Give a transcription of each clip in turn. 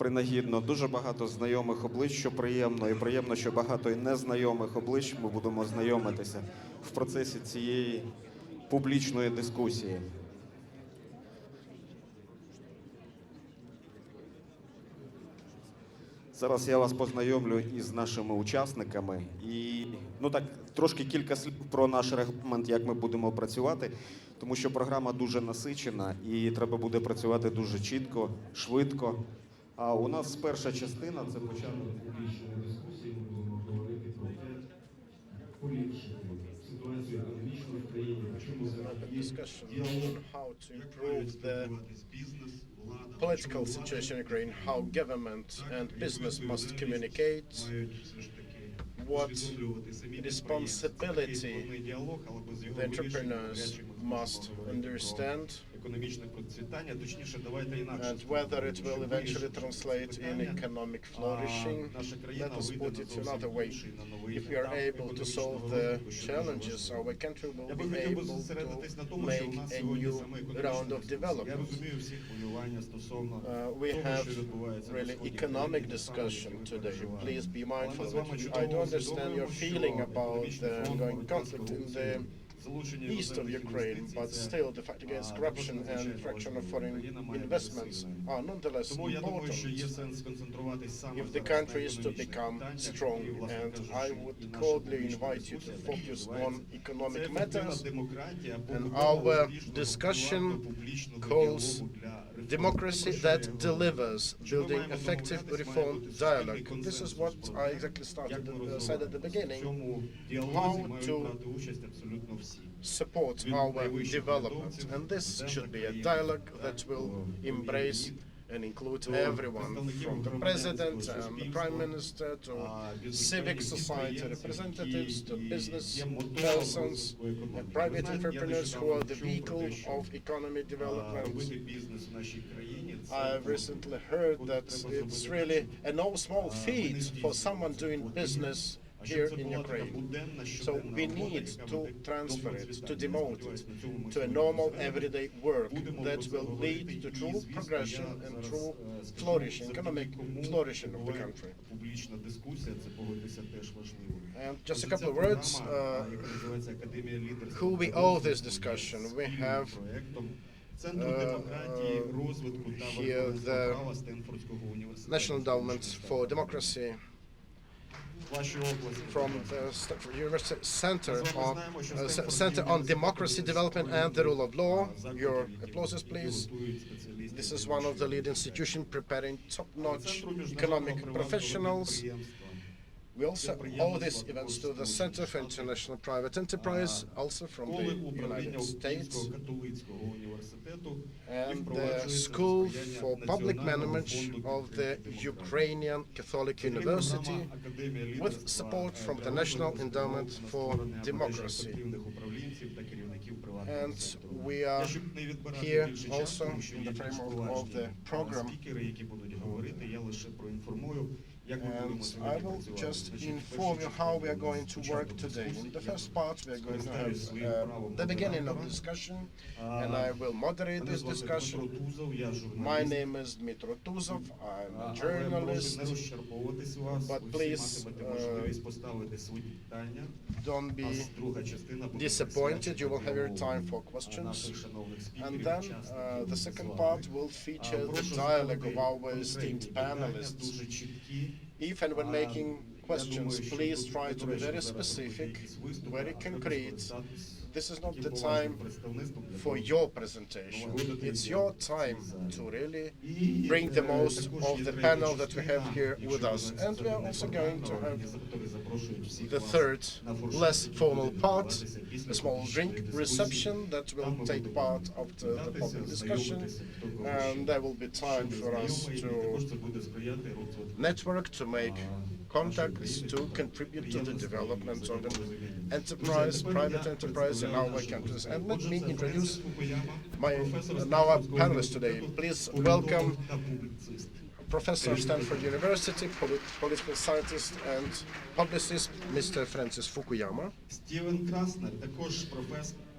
принагідно. Дуже багато знайомих облич, що приємно, і приємно, що багато і незнайомих облич ми будемо знайомитися в процесі цієї публічної дискусії. Зараз я вас познайомлю із нашими учасниками. І, так, трошки кілька слів про наш регламент, як ми будемо працювати, тому що програма дуже насичена і треба буде працювати дуже чітко, швидко. А у нас перша частина – це початок публічної дискусії. Ми будемо говорити про те, як поліпшити ситуацію економічну в країні, чому зараз є діалог, як має спілкуватись бізнес, влада, political situation in Ukraine, how government and business must communicate, what responsibility the entrepreneurs must understand, and whether it will eventually translate in economic flourishing. Let us put it another way. If we are able to solve the challenges, our country will be able to make a new round of development. We have really economic discussion today. Please be mindful that I do understand your feeling about the ongoing conflict in the east of Ukraine, but still the fight against corruption and attraction of foreign investments are nonetheless important if the country is to become strong. And I would cordially invite you to focus on economic matters, and our discussion calls democracy that delivers, building effective reform dialogue. This is what I exactly said at the beginning, how to support our development. And this should be a dialogue that will embrace and include everyone, from the president and the prime minister to civic society representatives to business persons and private entrepreneurs who are the vehicle of economic development. I've recently heard that it's really a no small feat for someone doing business here in Ukraine. So we need to transfer it, to demote it to a normal everyday work that will lead to true progression and true flourishing, economic flourishing of the country. And just a couple of words, who we owe this discussion. We have here the National Endowment for Democracy from the University Center on Democracy, Development and the Rule of Law. Your applauses, please. This is one of the lead institutions preparing top-notch economic professionals. We also owe these events to the Center for International Private Enterprise, also from the United States, and the School for Public Management of the Ukrainian Catholic University, with support from the National Endowment for Democracy. And we are here also in the framework of the program. And I will just inform you how we are going to work today. In the first part, we are going to have the beginning of the discussion, and I will moderate this discussion. My name is Dmitro Tuzov. I'm a journalist, but please don't be disappointed. You will have your time for questions. And then the second part will feature the dialogue of our esteemed panelists. If and when making questions, please try to be very specific, very concrete. This is not the time for your presentation. It's your time to really bring the most of the panel that we have here with us. And we are also going to have the third, less formal part, a small drink reception that will take part after the public discussion. And there will be time for us to network, to make contacts, to contribute to the development of an enterprise, private enterprise in our countries. And let me introduce our panelists today. Please welcome Professor of Stanford University, political scientist and publicist, Mr. Francis Fukuyama.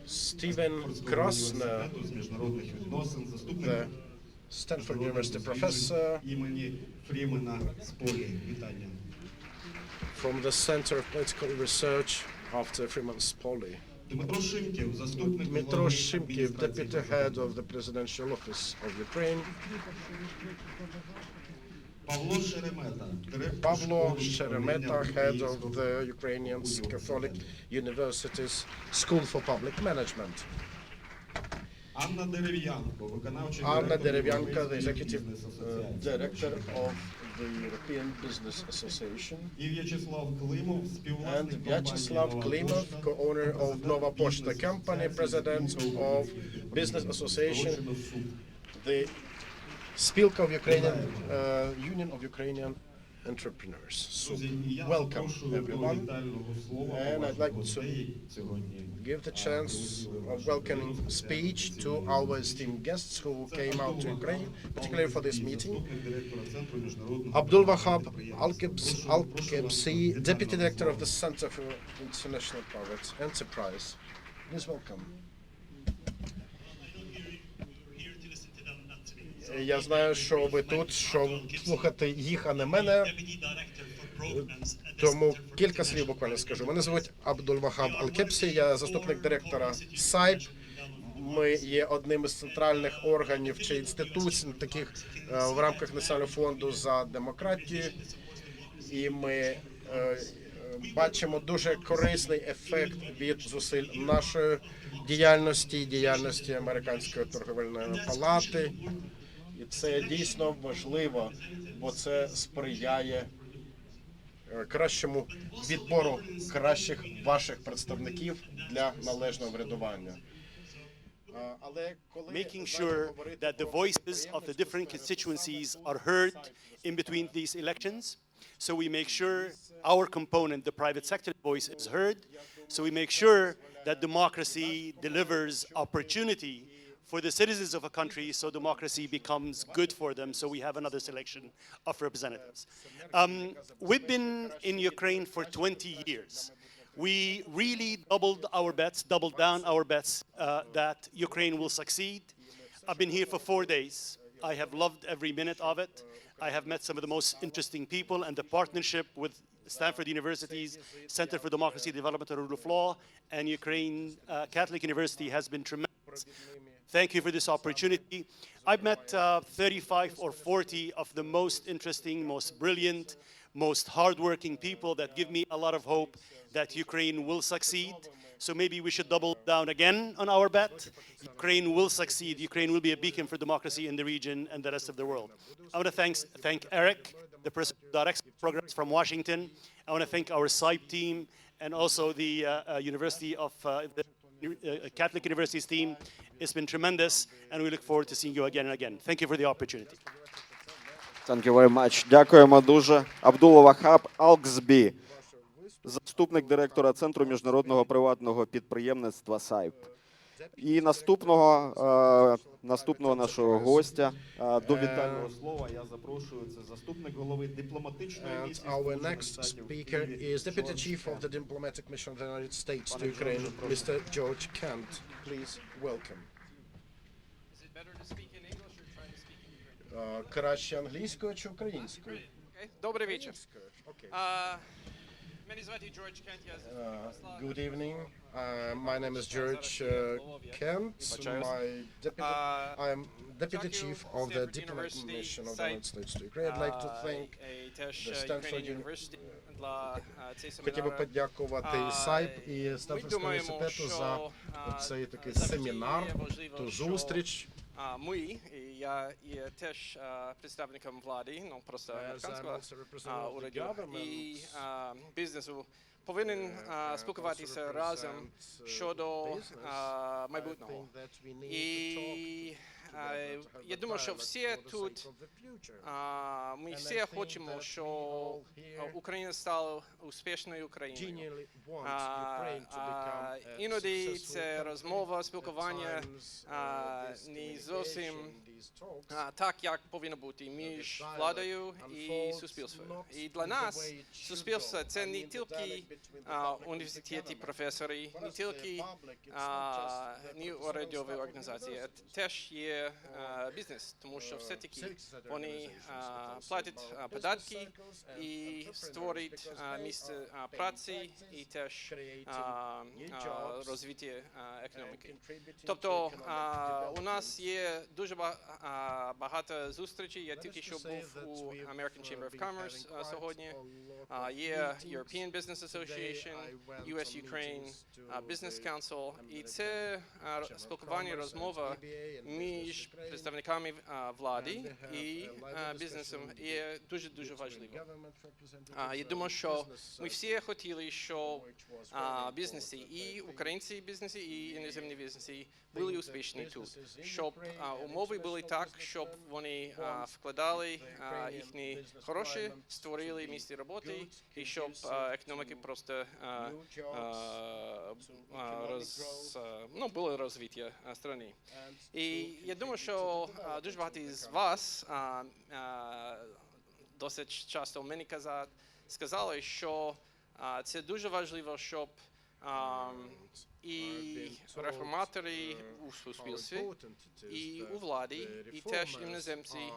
Steven Krasner, the Stanford University professor імені Фрімена Сполі. Вітання. from the Center of Political Research after Freeman Spoli. Дмитро Шимків, заступник Dmytro Shimkiv, deputy head of the presidential office of Ukraine. Павло Шеремета, директор Pavlo школи Sheremeta, управління head of Українського the Ukrainian Catholic University's School for Public Management. Анна Дерев'янко, виконавчий Anna директор Derevyanka, the Європейської executive бізнес-асоціації. director of the European Business Association. І В'ячеслав Климов, And співвласник Vyacheslav компанії Klimov, «Нова co-owner of Пошта», Nova Poshta Company, president of Business Association, the Spilka of Ukrainian Union of Ukrainian Entrepreneurs. So, welcome everyone, and I'd like to give the chance of welcoming speech to our esteemed guests who came out to Ukraine, particularly for this meeting. Abdul Wahab Al-Kebsi, Deputy Director of the Center for International Private Enterprise. Please welcome. Я знаю, що ви тут, щоб слухати їх, а не мене. Тому кілька слів буквально скажу. Мене звуть Абдул Вахаб Алкепсі, я заступник директора CIPE. Ми є одним із центральних органів чи інституцій, таких в рамках Національного фонду за демократію. І ми бачимо дуже корисний ефект від зусиль нашої діяльності і діяльності Американської торговельної палати. І це дійсно важливо, бо це сприяє кращому відбору кращих ваших представників для належного врядування. Making sure that the voices of the different constituencies are heard in between these elections. So we make sure our component, the private sector voice, is heard. So we make sure that democracy delivers opportunity for the citizens of a country, so democracy becomes good for them, so we have another selection of representatives. We've been in Ukraine for 20 years. We really doubled down our bets that Ukraine will succeed. I've been here for 4 days. I have loved every minute of it. I have met some of the most interesting people, and the partnership with Stanford University's Center for Democracy, Development and Rule of Law and Ukraine Catholic University has been tremendous. Thank you for this opportunity. I've met 35 or 40 of the most interesting, most brilliant, most hardworking people that give me a lot of hope that Ukraine will succeed. So maybe we should double down again on our bet. Ukraine will succeed. Ukraine will be a beacon for democracy in the region and the rest of the world. I want to thank Eric, the President of Directs Programs from Washington. I want to thank our CIPE team and also the University of the Catholic University's team. It's been tremendous, and we look forward to seeing you again and again. Thank you for the opportunity. Thank you very much. Дякуємо дуже. Абдул Вахаб Алксбі, заступник директора Центру міжнародного приватного підприємництва CIPE. І наступного нашого гостя до вітального слова я запрошую. Це заступник голови дипломатичної місії. And our next speaker is Deputy Chief of the Diplomatic Mission of the United States to Ukraine, Mr. George Kent. Please welcome. Is it better to speak in English or try to speak in Ukrainian? Краще англійською чи українською? Okay. Добрий вечір. Okay. Мене звати Джордж Кент. Я з Good evening. My name is George Kent. I am Deputy Chief of the Diplomatic Mission of the United States to Ukraine. I'd like to thank the Stanford University. Хотів би подякувати CIPE і Стенфордському університету за цей такий семінар, ту зустріч. Ми, я є теж представником влади, ну просто американського уряду і бізнесу, повинен спілкуватися разом щодо майбутнього. І я думаю, що всі тут, ми всі хочемо, що Україна стала успішною країною. Іноді це розмова, спілкування не зовсім так, як повинно бути між владою і суспільством. І для нас суспільство – це не тільки університети, професори, не тільки неурядові організації, теж є є бізнес, тому що все-таки вони платять податки і створюють місце праці і теж розвиття економіки. Тобто у нас є дуже багато зустрічей. Я тільки що був у American Chamber of Commerce сьогодні. Є European Business Association, US-Ukraine Business Council. І це спілкування, розмова між представниками влади і бізнесом є дуже важливо. Я думаю, що ми всі хотіли, щоб бізнеси, і українці бізнеси, і іноземні бізнеси були успішні тут, щоб умови були так, щоб вони вкладали їхні гроші, створили місця роботи, і щоб економіки просто було розвиття країни. І я думаю, що дуже багато з вас досить часто мені сказали, що це дуже важливо, щоб і реформатори у суспільстві, і у владі, і теж іноземці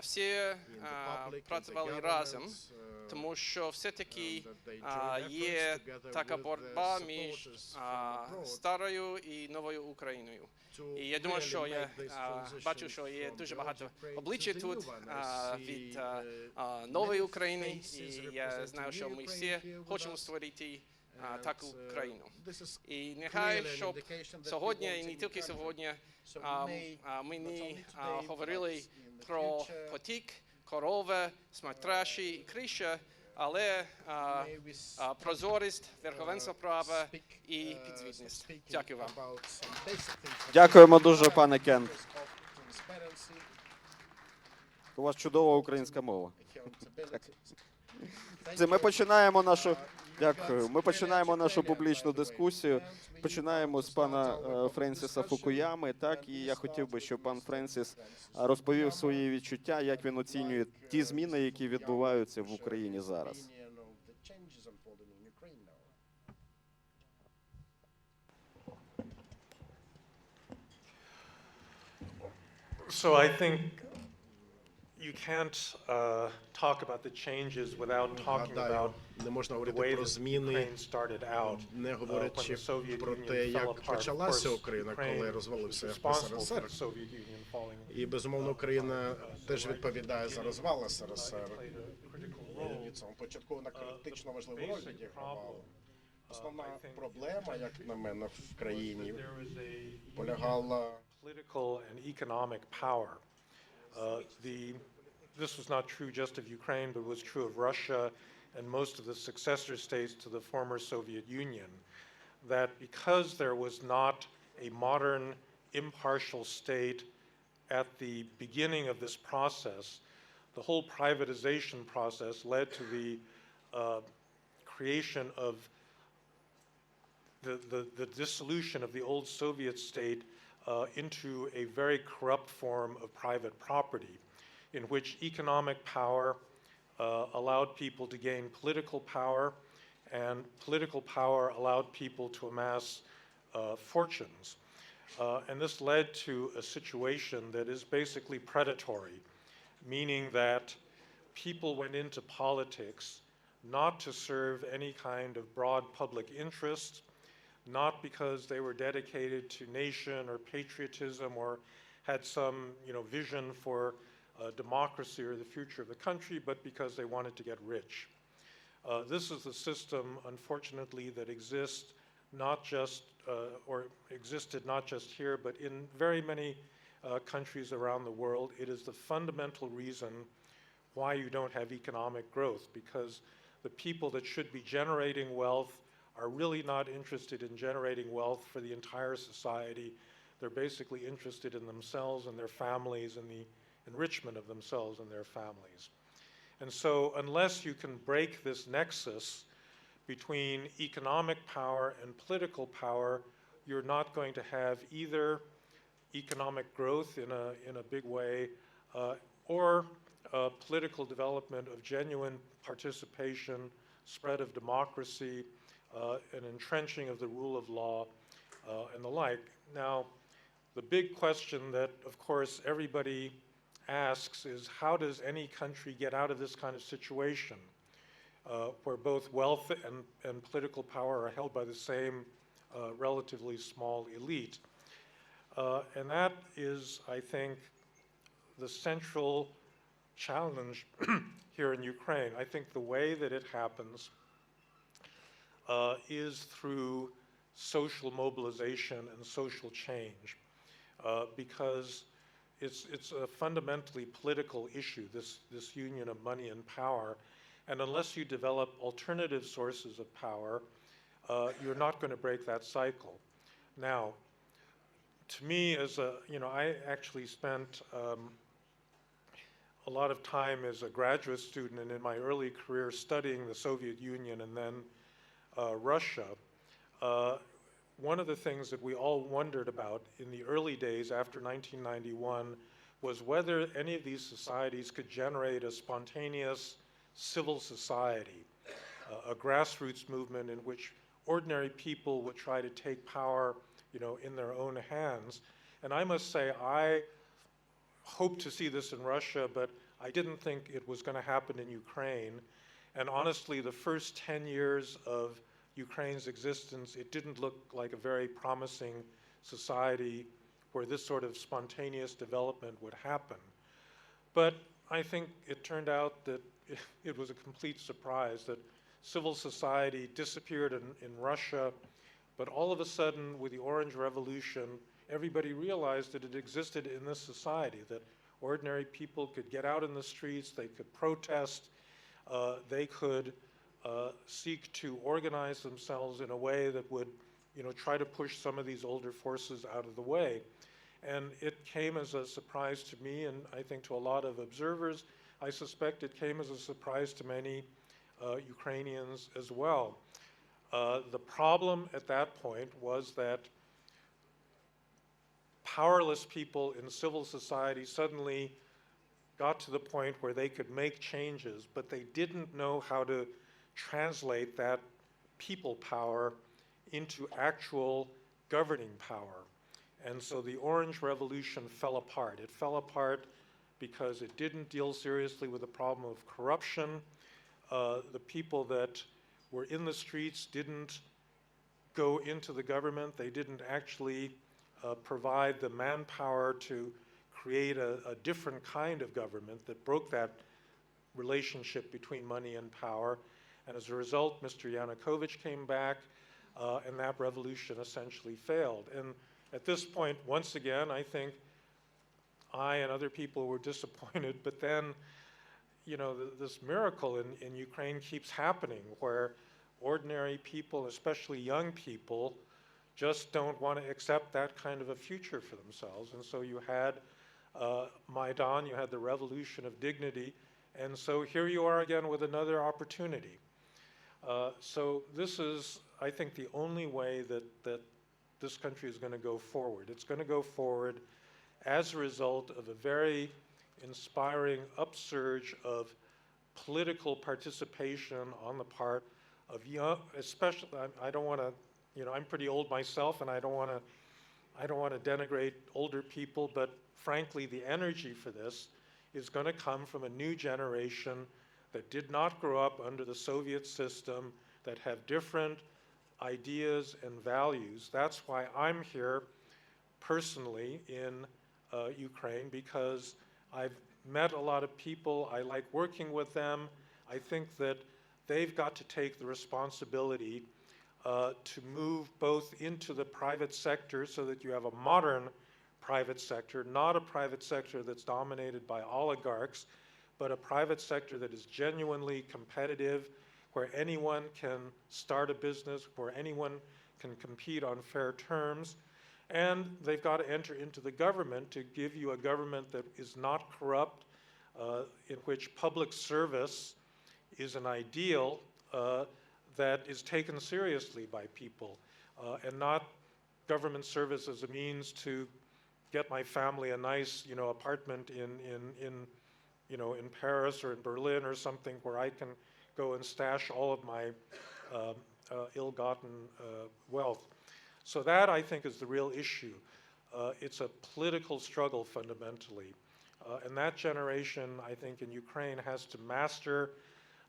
всі працювали разом, тому що все-таки є така боротьба між старою і новою Україною. І я думаю, що я бачу, що є дуже багато обличчя тут від нової України, і я знаю, що ми всі хочемо створити таку країну. І нехай, щоб сьогодні, і не тільки сьогодні, ми не говорили про потік, корови, смотрящі і криша, але прозорість, верховенство права і підзвітність. Дякую вам. Дякуємо дуже, пане Кен. У вас чудова українська мова. Це ми починаємо нашу. Дякую. Ми починаємо нашу публічну дискусію. Починаємо з пана Френсіса Фукуями. Так, і я хотів би, щоб пан Френсіс розповів свої відчуття, як він оцінює ті зміни, які відбуваються в Україні зараз. So I think you can't talk about the changes without talking about не можна the говорити way про that зміни, Ukraine started out не when говорячи the Soviet про Union те, fell як apart. Of почалася course, Україна, коли Ukraine was розвалився responsible for СРСР. the Soviet Union falling. І, безумовно, Україна теж відповідає за розвал СРСР. Played a critical role. І в цьому початку вона критично важливу роль відігравала. Основна проблема, як на мене, в країні There was a полягала political and economic power. This was not true just of Ukraine, but was true of Russia and most of the successor states to the former Soviet Union, that because there was not a modern, impartial state at the beginning of this process, the whole privatization process led to the creation of the dissolution of the old Soviet state into a very corrupt form of private property, in which economic power allowed people to gain political power, and political power allowed people to amass fortunes. And this led to a situation that is basically predatory, meaning that people went into politics not to serve any kind of broad public interest, not because they were dedicated to nation or patriotism or had some, vision for democracy or the future of the country, but because they wanted to get rich. This is the system, unfortunately, that exists not just, or existed not just here, but in very many countries around the world. It is the fundamental reason why you don't have economic growth, because the people that should be generating wealth are really not interested in generating wealth for the entire society. They're basically interested in themselves and their families and the enrichment of themselves and their families. And so unless you can break this nexus between economic power and political power, you're not going to have either economic growth in a big way or political development of genuine participation, spread of democracy, an entrenching of the rule of law, and the like. Now, the big question that, of course, everybody asks is, how does any country get out of this kind of situation where both wealth and political power are held by the same relatively small elite? And that is, I think, the central challenge here in Ukraine. I think the way that it happens is through social mobilization and social change, because it's a fundamentally political issue, this union of money and power, and unless you develop alternative sources of power, you're not going to break that cycle. Now, to me, I actually spent a lot of time as a graduate student and in my early career studying the Soviet Union and then Russia. One of the things that we all wondered about in the early days after 1991 was whether any of these societies could generate a spontaneous civil society, a grassroots movement in which ordinary people would try to take power, in their own hands. And I must say, I hoped to see this in Russia, but I didn't think it was going to happen in Ukraine. And honestly, the first 10 years of Ukraine's existence, it didn't look like a very promising society where this sort of spontaneous development would happen. But I think it turned out that it was a complete surprise that civil society disappeared in Russia, but all of a sudden, with the Orange Revolution, everybody realized that it existed in this society, that ordinary people could get out in the streets, they could protest, they could seek to organize themselves in a way that would, try to push some of these older forces out of the way. And it came as a surprise to me, and I think to a lot of observers. I suspect it came as a surprise to many Ukrainians as well. The problem at that point was that powerless people in civil society suddenly got to the point where they could make changes, but they didn't know how to translate that people power into actual governing power. And so the Orange Revolution fell apart. It fell apart because it didn't deal seriously with the problem of corruption. The people that were in the streets didn't go into the government. They didn't actually provide the manpower to create a different kind of government that broke that relationship between money and power. And as a result, Mr. Yanukovych came back, and that revolution essentially failed. And at this point, once again, I think I and other people were disappointed, but then, this miracle in Ukraine keeps happening where ordinary people, especially young people, just don't want to accept that kind of a future for themselves. And so you had Maidan, you had the Revolution of Dignity, and so here you are again with another opportunity. So this is, I think, the only way that this country is going to go forward. It's going to go forward as a result of a very inspiring upsurge of political participation on the part of young, especially, I don't want to, I'm pretty old myself, and I don't want to denigrate older people, but frankly, the energy for this is going to come from a new generation that did not grow up under the Soviet system, that have different ideas and values. That's why I'm here personally in Ukraine, because I've met a lot of people. I like working with them. I think that they've got to take the responsibility to move both into the private sector so that you have a modern private sector, not a private sector that's dominated by oligarchs, but a private sector that is genuinely competitive, where anyone can start a business, where anyone can compete on fair terms. And they've got to enter into the government to give you a government that is not corrupt, in which public service is an ideal that is taken seriously by people, and not government service as a means to get my family a nice, apartment in Paris or in Berlin or something where I can go and stash all of my ill-gotten wealth. So that, I think, is the real issue. It's a political struggle fundamentally. And that generation, I think, in Ukraine has to master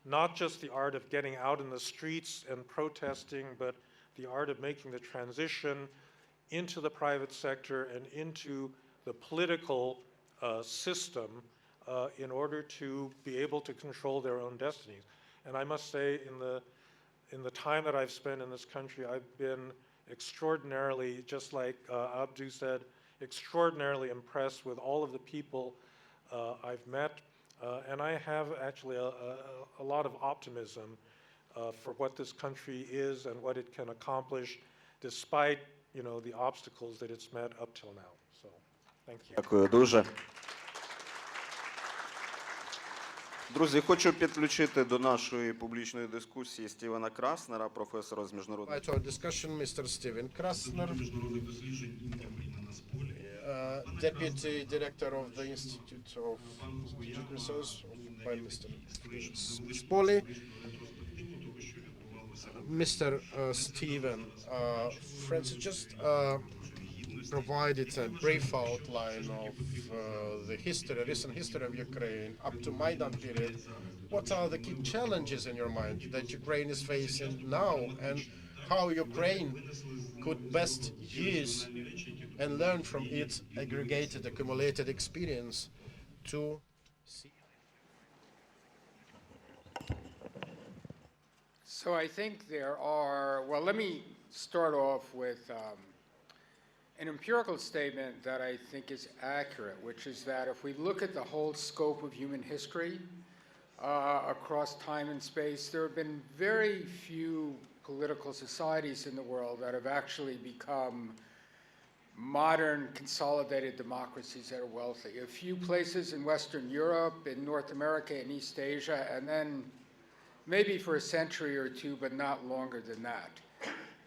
not just the art of getting out in the streets and protesting, but the art of making the transition into the private sector and into the political system in order to be able to control their own destinies. And I must say, in the time that I've spent in this country, I've been extraordinarily, just like Abdu said, extraordinarily impressed with all of the people I've met. And I have actually a lot of optimism for what this country is and what it can accomplish, despite, you know, the obstacles that it's met up till now. So, thank you. Дякую дуже. Друзі, хочу підключити до нашої публічної дискусії Стівена Краснера, професора з міжнародних To our discussion, Mr. Steven Krasner, Deputy Director of the Institute of Strategic Research by Mr. Spoli. Mr. Steven, friends, just provided a brief outline of the recent history of Ukraine up to Maidan period. What are the key challenges in your mind that Ukraine is facing now, and how Ukraine could best use and learn from its aggregated, accumulated experience to So I think there are, well, let me start off with an empirical statement that I think is accurate, which is that if we look at the whole scope of human history across time and space, there have been very few political societies in the world that have actually become modern, consolidated democracies that are wealthy. A few places in Western Europe, in North America, and East Asia, and then maybe for a century or two, but not longer than that.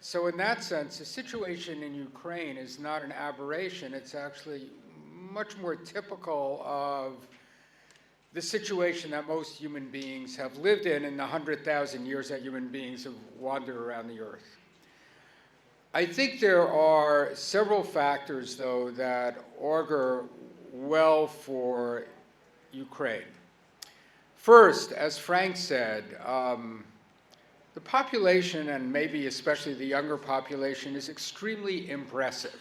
So in that sense, the situation in Ukraine is not an aberration. It's actually much more typical of the situation that most human beings have lived in the 100,000 years that human beings have wandered around the earth. I think there are several factors, though, that augur well for Ukraine. First, as Frank said, the population, and maybe especially the younger population, is extremely impressive,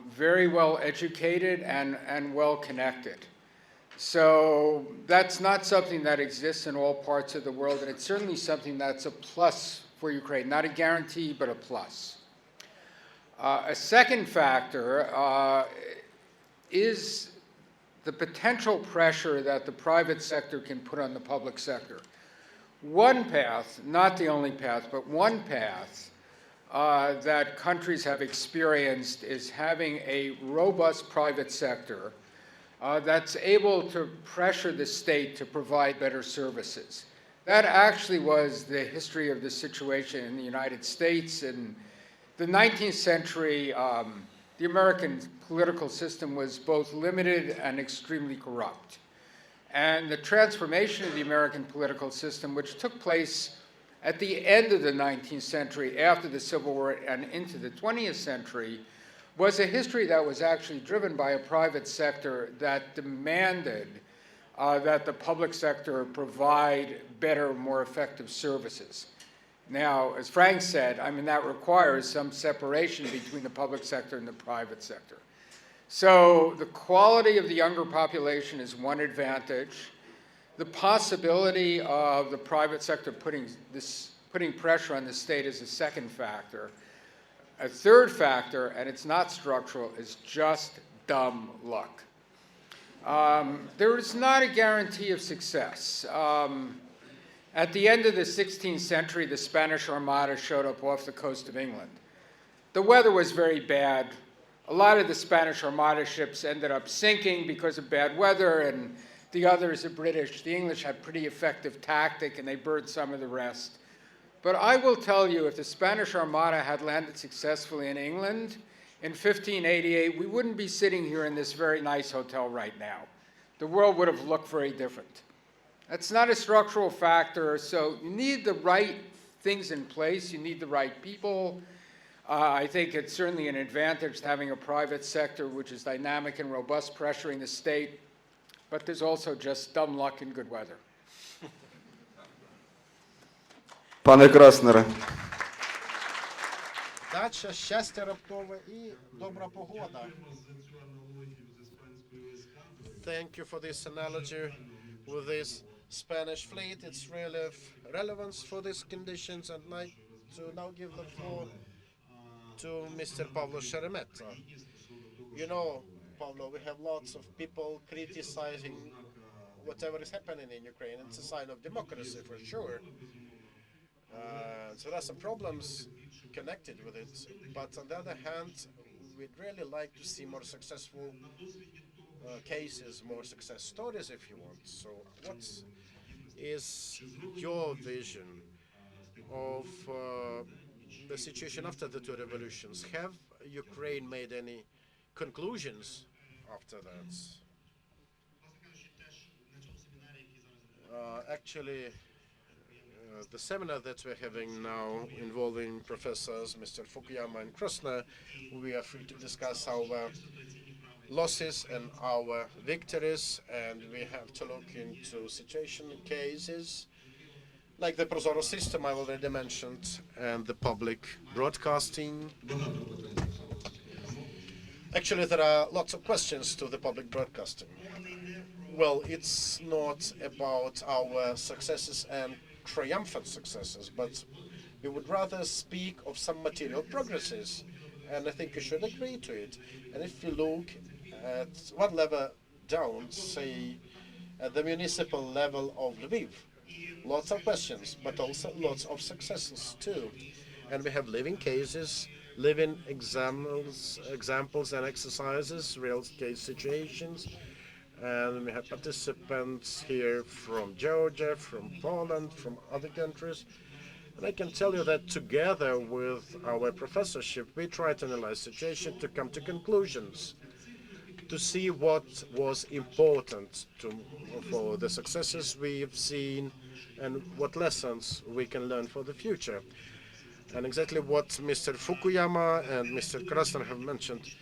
very well educated and well connected. So that's not something that exists in all parts of the world, and it's certainly something that's a plus for Ukraine, not a guarantee, but a plus. A second factor is the potential pressure that the private sector can put on the public sector. One path, not the only path, but one path that countries have experienced is having a robust private sector that's able to pressure the state to provide better services. That actually was the history of the situation in the United States. In the 19th century, the American political system was both limited and extremely corrupt. And the transformation of the American political system, which took place at the end of the 19th century, after the Civil War and into the 20th century, was a history that was actually driven by a private sector that demanded that the public sector provide better, more effective services. Now, as Frank said, I mean, that requires some separation between the public sector and the private sector. So the quality of the younger population is one advantage. The possibility of the private sector putting pressure on the state is a second factor. A third factor, and it's not structural, is just dumb luck. There is not a guarantee of success. At the end of the 16th century, the Spanish Armada showed up off the coast of England. The weather was very bad. A lot of the Spanish Armada ships ended up sinking because of bad weather, and the others, the British, the English had pretty effective tactic, and they burned some of the rest. But I will tell you, if the Spanish Armada had landed successfully in England in 1588, we wouldn't be sitting here in this very nice hotel right now. The world would have looked very different. That's not a structural factor, so you need the right things in place, you need the right people. I think it's certainly an advantage having a private sector which is dynamic and robust, pressuring the state, but there's also just dumb luck and good weather. Пане Краснере. Дача, щастя раптове і добра погода. Thank you for this analogy with this Spanish fleet. It's really of relevance for these conditions. I'd like to now give the floor to Mr. Pavlo Sheremetsa. You know, Pavlo, we have lots of people criticizing whatever is happening in Ukraine. It's a sign of democracy for sure. So there are some problems connected with it. But on the other hand, we'd really like to see more successful cases, more success stories, if you want. So what is your vision of the situation after the two revolutions? Have Ukraine made any conclusions after that? Actually, the seminar that we're having now involving professors Mr. Fukuyama and Krasner, we are free to discuss our losses and our victories, and we have to look into situation cases like the Prozoro system I already mentioned and the public broadcasting. Actually, there are lots of questions to the public broadcasting. Well, it's not about our successes and triumphant successes, but we would rather speak of some material progresses, and I think you should agree to it. And if you look at one level down, say at the municipal level of Lviv, lots of questions, but also lots of successes too. And we have living cases, living examples and exercises, real case situations. And we have participants here from Georgia, from Poland, from other countries. And I can tell you that together with our professorship, we try to analyze the situation to come to conclusions, to see what was important for the successes we've seen and what lessons we can learn for the future. And exactly what Mr. Fukuyama and Mr. Krasner have mentioned,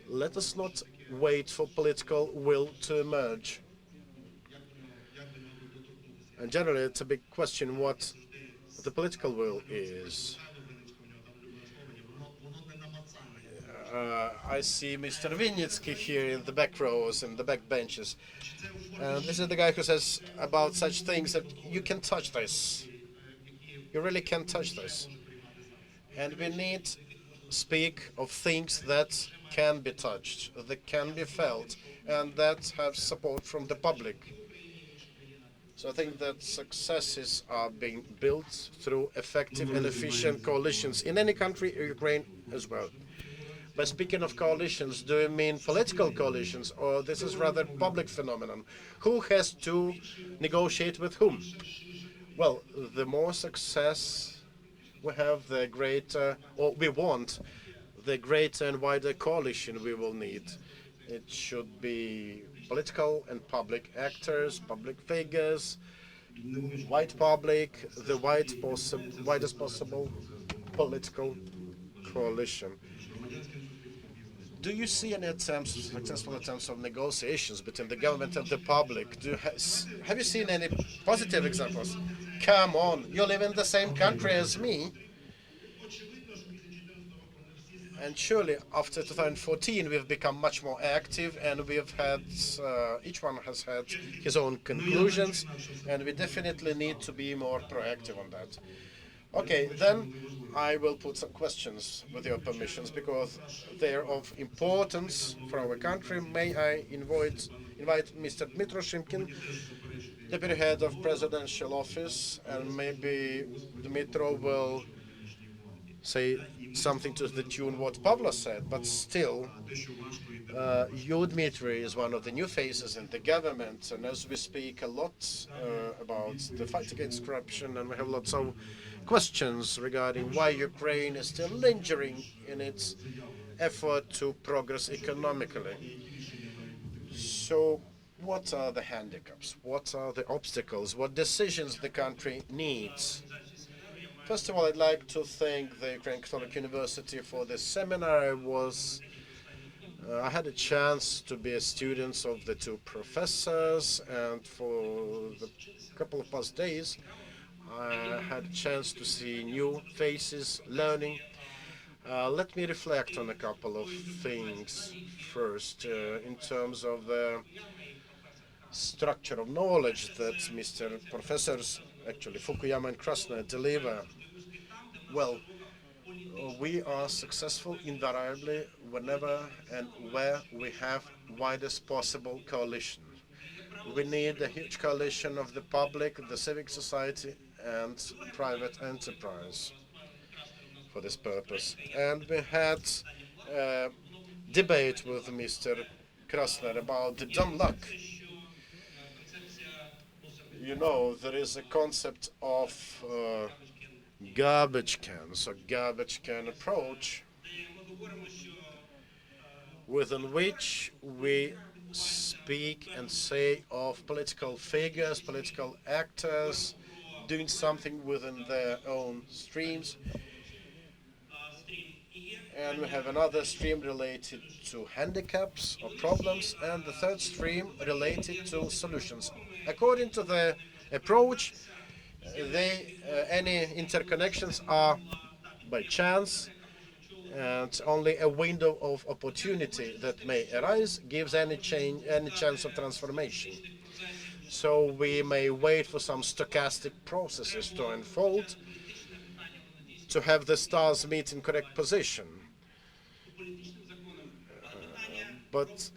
let us not wait for political will to emerge. And generally, it's a big question what the political will is. I see Mr. Vinnytsky here in the back rows and the back benches. This is the guy who says about such things that you can touch this. You really can touch this. And we need to speak of things that can be touched, that can be felt, and that have support from the public. So I think that successes are being built through effective and efficient coalitions in any country, Ukraine as well. By speaking of coalitions, do you mean political coalitions, or this is rather public phenomenon? Who has to negotiate with whom? Well, the more success we have, the greater, or we want, the greater and wider coalition we will need. It should be political and public actors, public figures, white public, the widest possible political coalition. Do you see any successful attempts of negotiations between the government and the public? Have you seen any positive examples? Come on, you live in the same country as me. And surely after 2014 we've become much more active, and we've had, each one has had his own conclusions, and we definitely need to be more proactive on that. Okay, then I will put some questions with your permissions because they're of importance for our country. May I invite Mr. Dmytro Shimkin, Deputy Head of Presidential Office, and maybe Dmytro will say something to the tune what Pavlo said, but still, you, Dmitry, is one of the new faces in the government, and as we speak a lot about the fight against corruption, and we have lots of questions regarding why Ukraine is still lingering in its effort to progress economically. So what are the handicaps? What are the obstacles? What decisions the country needs? First of all, I'd like to thank the Ukrainian Catholic University for this seminar. I had a chance to be a student of the two professors, and for the couple of past days, I had a chance to see new faces, learning. Let me reflect on a couple of things first, in terms of the structure of knowledge that Mr. Professors, actually Fukuyama and Krasner, deliver. Well, we are successful invariably whenever and where we have widest possible coalition. We need a huge coalition of the public, the civic society, and private enterprise for this purpose. And we had a debate with Mr. Krasner about the dumb luck. You know, there is a concept of garbage cans or garbage can approach, within which we speak and say of political figures, political actors doing something within their own streams. And we have another stream related to handicaps or problems, and the third stream related to solutions. According to the approach, any interconnections are by chance, and only a window of opportunity that may arise gives any chance of transformation. So we may wait for some stochastic processes to unfold to have the stars meet in correct position. But,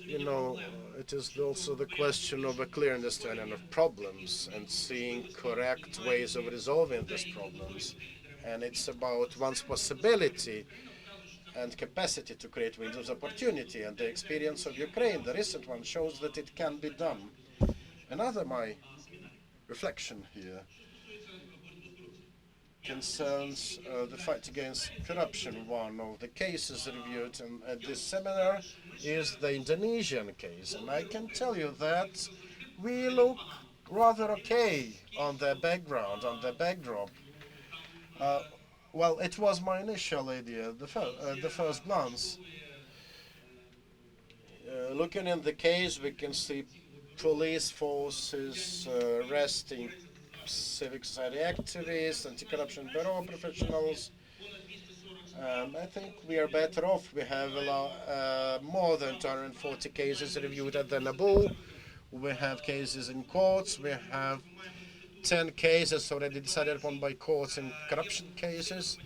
you know, it is also the question of a clear understanding of problems and seeing correct ways of resolving these problems. And it's about one's possibility and capacity to create windows of opportunity. And the experience of Ukraine, the recent one, shows that it can be done. Another my reflection here concerns the fight against corruption. One of the cases reviewed at this seminar is the Indonesian case. And I can tell you that we look rather okay on the background, on the backdrop. Well, it was my initial idea, the first glance. Looking in the case, we can see police forces arresting civic society activists, anti-corruption bureau professionals. I think we are better off. We have more than 240 cases reviewed at the NABU. We have cases in courts. We have 10 cases already decided upon by courts in corruption cases.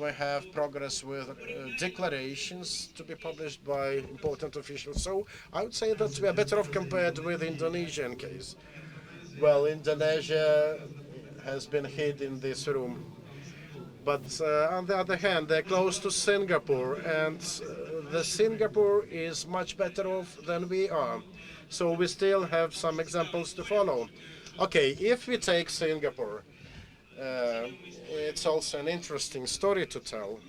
We have progress with declarations to be published by important officials. So I would say that we are better off compared with the Indonesian case. Well, Indonesia has been hid in this room. But on the other hand, they're close to Singapore, and the Singapore is much better off than we are. So we still have some examples to follow. Okay, if we take Singapore, it's also an interesting story to tell.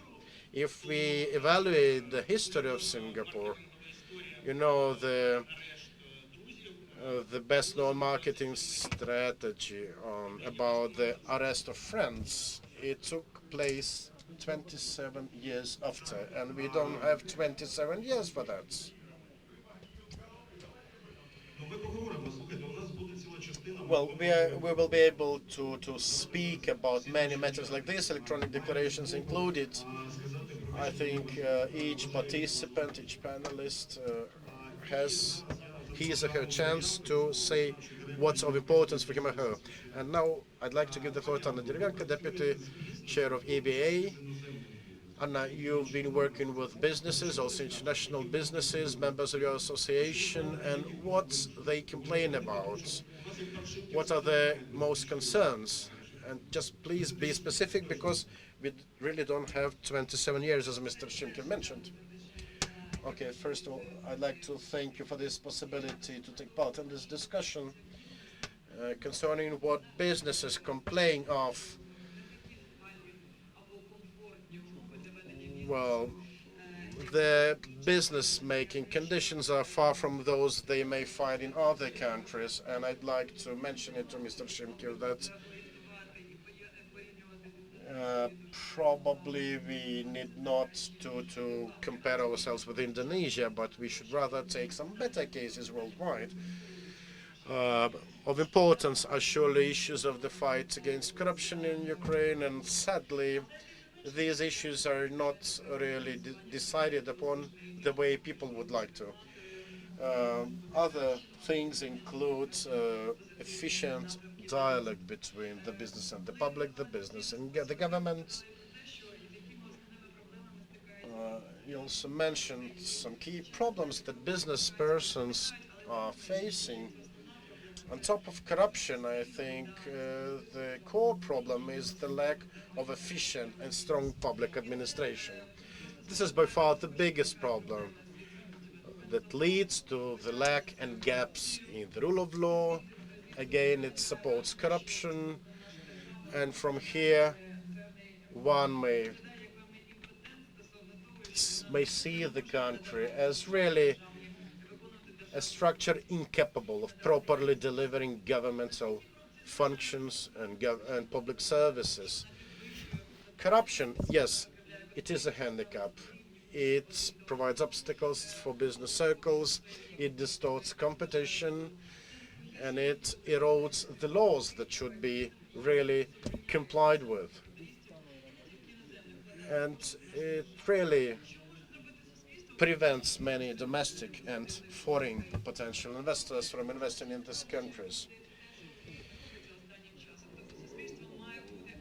If we evaluate the history of Singapore, you know, the best-known marketing strategy about the arrest of friends, it took place 27 years after, and we don't have 27 years for that. Well, we will be able to speak about many matters like this, electronic declarations included. I think each participant, each panelist has his or her chance to say what's of importance for him or her. And now I'd like to give the floor to Anna Deriganka, Deputy Chair of EBA. Anna, you've been working with businesses, also international businesses, members of your association, and what they complain about. What are their most concerns? And just please be specific, because we really don't have 27 years, as Mr. Shimkin mentioned. Okay, first of all, I'd like to thank you for this possibility to take part in this discussion concerning what businesses complain of. Well, the business-making conditions are far from those they may find in other countries, and I'd like to mention it to Mr. Shimkin that Probably we need not to compare ourselves with Indonesia, but we should rather take some better cases worldwide. Of importance are surely issues of the fight against corruption in Ukraine, and sadly, these issues are not really decided upon the way people would like to. Other things include efficient dialogue between the business and the public, the business and the government. You also mentioned some key problems that business persons are facing. On top of corruption, I think the core problem is the lack of efficient and strong public administration. This is by far the biggest problem that leads to the lack and gaps in the rule of law. Again, it supports corruption, and from here one may see the country as really a structure incapable of properly delivering governmental functions and public services. Corruption, yes, it is a handicap. It provides obstacles for business circles, it distorts competition, and it erodes the laws that should be really complied with. And it really prevents many domestic and foreign potential investors from investing in these countries.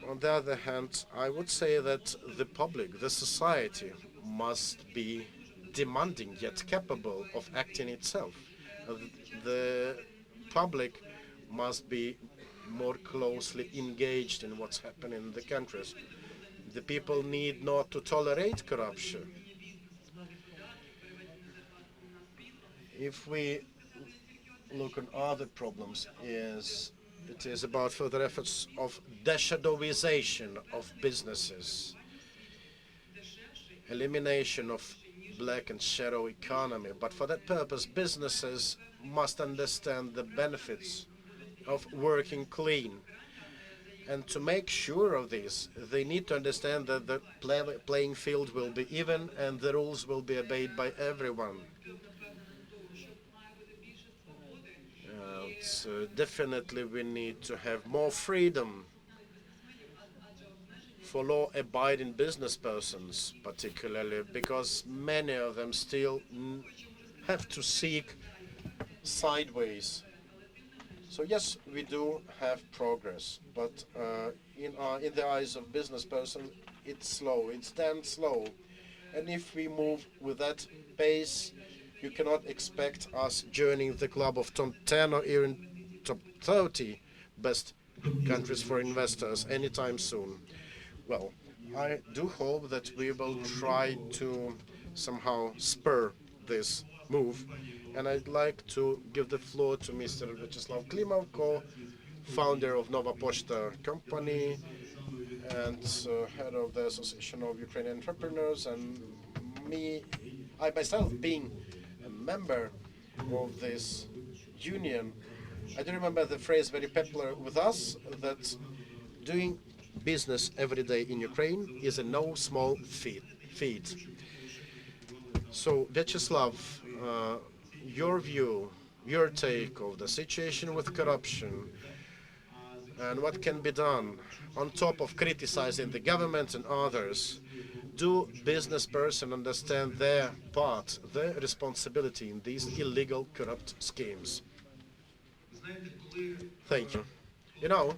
On the other hand, I would say that the public, the society, must be demanding yet capable of acting itself. The public must be more closely engaged in what's happening in the countries. The people need not to tolerate corruption. If we look at other problems, it is about further efforts of deshadowization of businesses, elimination of black and shadow economy. But for that purpose, businesses must understand the benefits of working clean. And to make sure of this, they need to understand that the playing field will be even and the rules will be obeyed by everyone. Definitely we need to have more freedom for law-abiding business persons, particularly because many of them still have to seek sideways. So yes, we do have progress, but in the eyes of business person, it's slow, it stands slow. And if we move with that pace, you cannot expect us joining the club of top 10 or even top 30 best countries for investors anytime soon. Well, I do hope that we will try to somehow spur this move. And I'd like to give the floor to Mr. Vyacheslav Klimov, co-founder of Nova Pochta company and head of the Association of Ukrainian Entrepreneurs, and I myself being a member of this union. I do remember the phrase very popular with us that doing business every day in Ukraine is a no small feat. So, Vyacheslav, your view, your take of the situation with corruption and what can be done on top of criticizing the government and others. Do business persons understand their part, their responsibility in these illegal, corrupt schemes? Thank you. You know,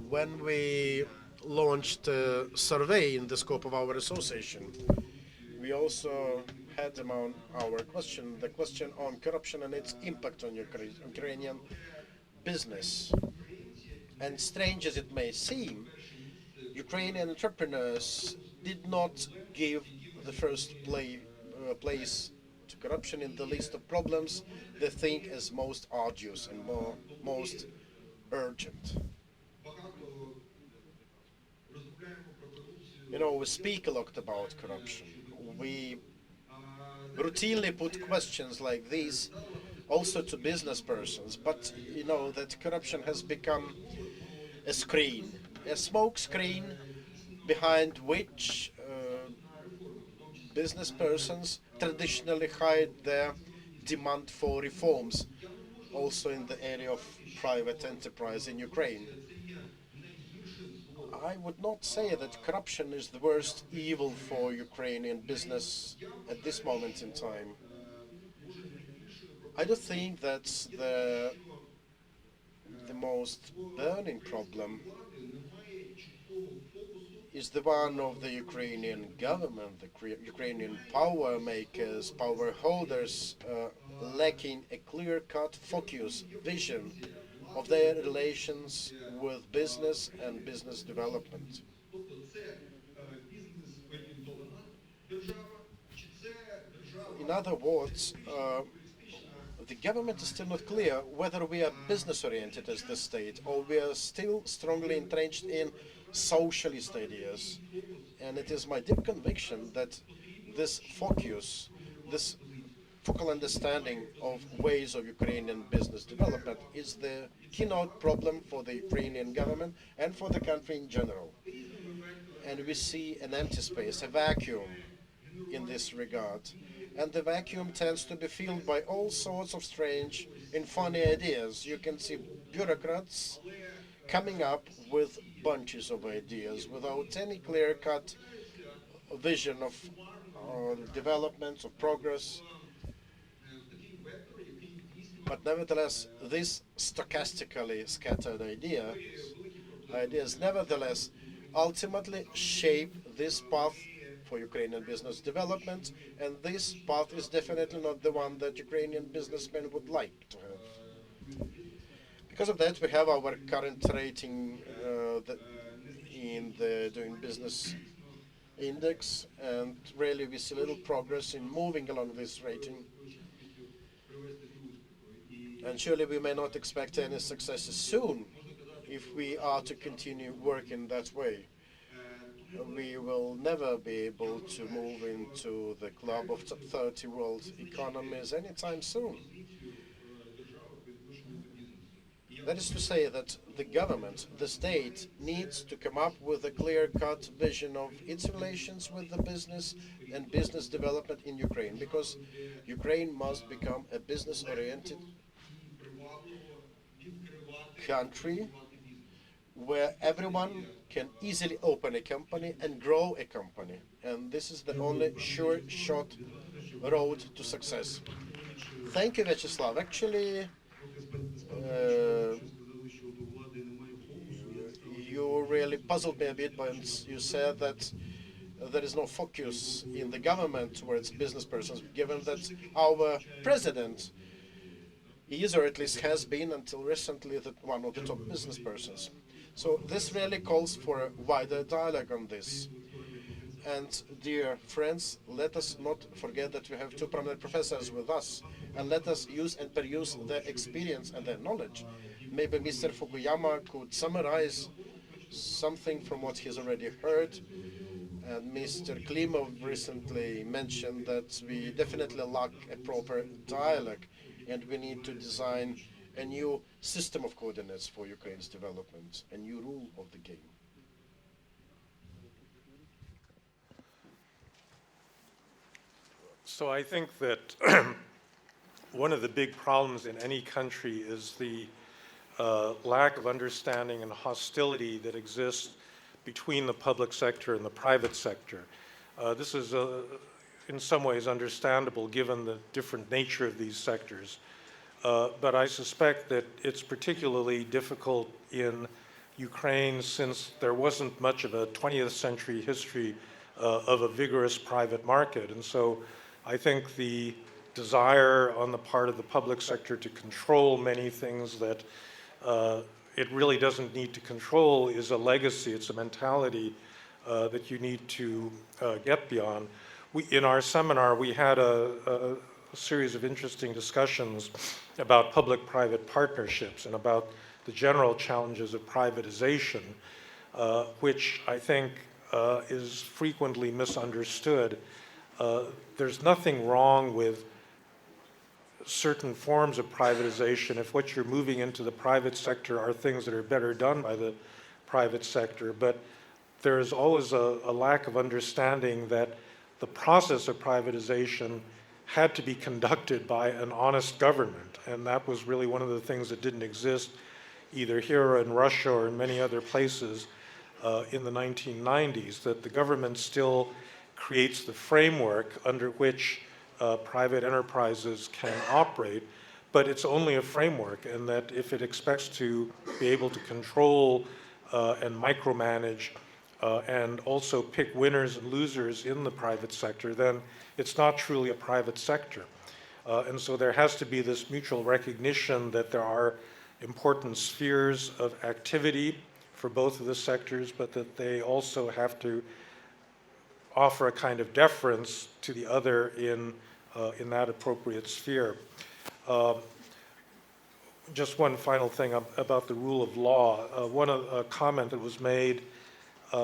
when we launched a survey in the scope of our association, we also had among our the question on corruption and its impact on Ukrainian business. And strange as it may seem, Ukrainian entrepreneurs did not give the first place to corruption in the list of problems they think as most arduous and most urgent. You know, we speak a lot about corruption. We routinely put questions like these also to business persons, but you know that corruption has become a screen, a smoke screen behind which business persons traditionally hide their demand for reforms, also in the area of private enterprise in Ukraine. I would not say that corruption is the worst evil for Ukrainian business at this moment in time. I do think that the most burning problem is the one of the Ukrainian government, the Ukrainian power makers, power holders, lacking a clear-cut focus, vision of their relations with business and business development. In other words, the government is still not clear whether we are business-oriented as the state or we are still strongly entrenched in socialist ideas. And it is my deep conviction that this focus, this focal understanding of ways of Ukrainian business development is the keynote problem for the Ukrainian government and for the country in general. And we see an empty space, a vacuum in this regard. And the vacuum tends to be filled by all sorts of strange and funny ideas. You can see bureaucrats coming up with bunches of ideas without any clear-cut vision of development, of progress. But nevertheless, these stochastically scattered ideas nevertheless ultimately shape this path for Ukrainian business development, and this path is definitely not the one that Ukrainian businessmen would like to have. Because of that, we have our current rating in the Doing Business Index, and really we see little progress in moving along this rating. And surely we may not expect any successes soon if we are to continue working that way. We will never be able to move into the club of top 30 world economies anytime soon. That is to say that the government, the state, needs to come up with a clear-cut vision of its relations with the business and business development in Ukraine, because Ukraine must become a business-oriented country where everyone can easily open a company and grow a company. And this is the only sure shot road to success. Thank you, Vyacheslav. Actually, you really puzzled me a bit when you said that there is no focus in the government towards business persons, given that our president is, or at least has been until recently, one of the top business persons. So this really calls for a wider dialogue on this. And dear friends, let us not forget that we have two prominent professors with us, and let us use and peruse their experience and their knowledge. Maybe Mr. Fukuyama could summarize something from what he's already heard. And Mr. Klimov recently mentioned that we definitely lack a proper dialogue, and we need to design a new system of coordinates for Ukraine's development, a new rule of the game. So I think that one of the big problems in any country is the lack of understanding and hostility that exists between the public sector and the private sector. This is in some ways understandable given the different nature of these sectors. But I suspect that it's particularly difficult in Ukraine since there wasn't much of a 20th century history of a vigorous private market. And so I think the desire on the part of the public sector to control many things that it really doesn't need to control is a legacy. It's a mentality that you need to get beyond. In our seminar, we had a series of interesting discussions about public-private partnerships and about the general challenges of privatization, which I think is frequently misunderstood. There's nothing wrong with certain forms of privatization if what you're moving into the private sector are things that are better done by the private sector. But there's always a lack of understanding that the process of privatization had to be conducted by an honest government. And that was really one of the things that didn't exist either here or in Russia or in many other places in the 1990s, that the government still creates the framework under which private enterprises can operate, but it's only a framework, and that if it expects to be able to control and micromanage and also pick winners and losers in the private sector, then it's not truly a private sector. And so there has to be this mutual recognition that there are important spheres of activity for both of the sectors, but that they also have to offer a kind of deference to the other in that appropriate sphere. Just one final thing about the rule of law. A comment that was made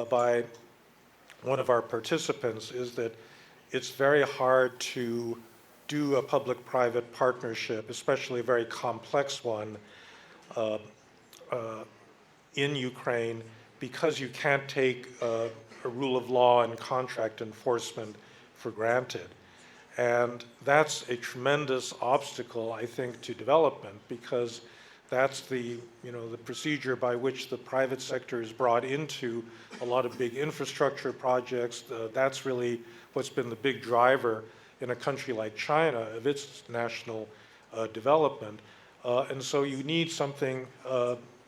by one of our participants is that it's very hard to do a public-private partnership, especially a very complex one, in Ukraine, because you can't take a rule of law and contract enforcement for granted. And that's a tremendous obstacle, I think, to development, because that's the procedure by which the private sector is brought into a lot of big infrastructure projects. That's really what's been the big driver in a country like China of its national development. And so you need something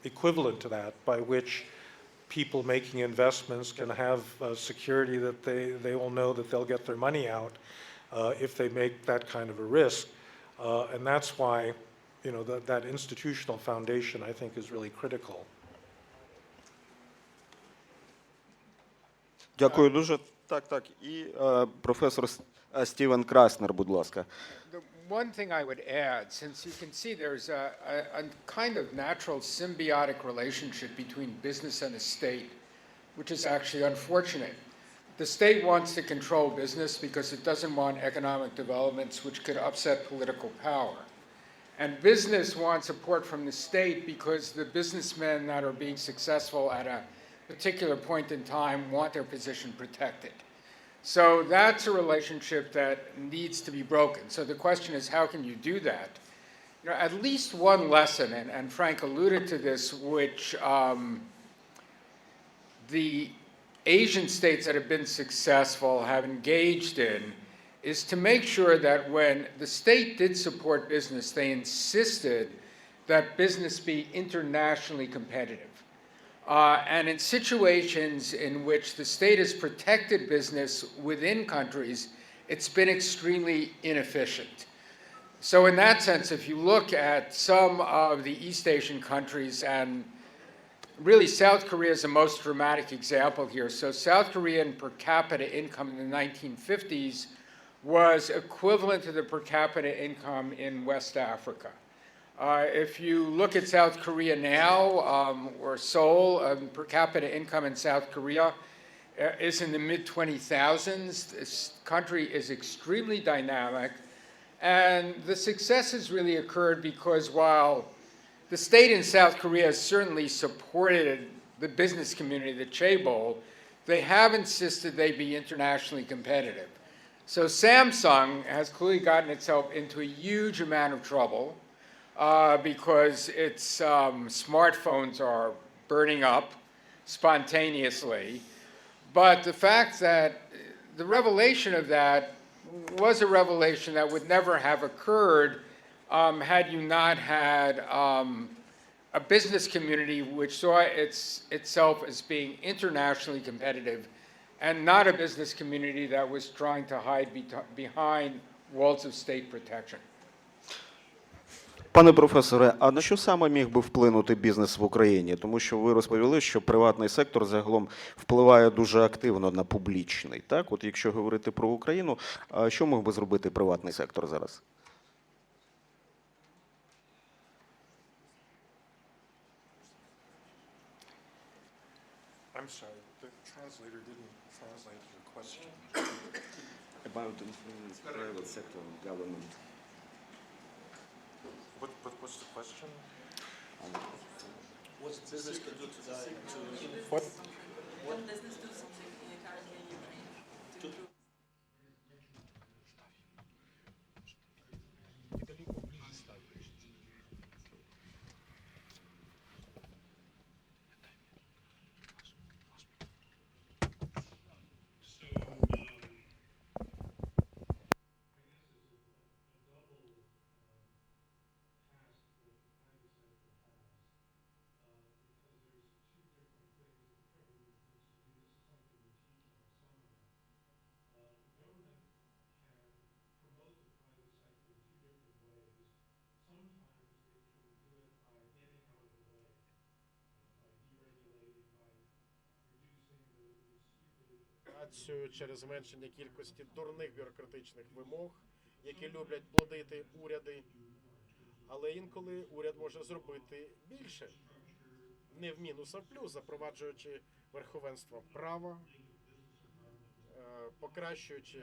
equivalent to that, by which people making investments can have security that they will know that they'll get their money out if they make that kind of a risk. And that's why that institutional foundation, I think, is really critical. Дякую дуже. Так. І професор Стівен Краснер, будь ласка. The one thing I would add, since you can see there's a kind of natural symbiotic relationship between business and the state, which is actually unfortunate. The state wants to control business because it doesn't want economic developments which could upset political power. And business wants support from the state because the businessmen that are being successful at a particular point in time want their position protected. So that's a relationship that needs to be broken. So the question is, how can you do that? At least one lesson, and Frank alluded to this, which the Asian states that have been successful have engaged in, is to make sure that when the state did support business, they insisted that business be internationally competitive. And in situations in which the state has protected business within countries, it's been extremely inefficient. So in that sense, if you look at some of the East Asian countries, and really South Korea is the most dramatic example here. So South Korean per capita income in the 1950s was equivalent to the per capita income in West Africa. If you look at South Korea now, or Seoul, per capita income in South Korea is in the mid-20,000s. This country is extremely dynamic, and the success has really occurred because while the state in South Korea has certainly supported the business community, the chaebol, they have insisted they be internationally competitive. So Samsung has clearly gotten itself into a huge amount of trouble because its smartphones are burning up spontaneously. But the fact that the revelation of that was a revelation that would never have occurred had you not had a business community which saw itself as being internationally competitive, and not a business community that was trying to hide behind walls of state protection. Пане професоре, а на що саме міг би вплинути бізнес в Україні? Тому що ви розповіли, що приватний сектор загалом впливає дуже активно на публічний. Так? От якщо говорити про Україну, що мог би зробити приватний сектор зараз? I'm sorry, the translator didn't translate your question. About influence private sector government. What's the question? What's business can do today to What? Can business do something currently in Ukraine to improve? Через зменшення кількості дурних бюрократичних вимог, які люблять плодити уряди. Але інколи уряд може зробити більше. Не в мінус, а в плюс, запроваджуючи верховенство права, покращуючи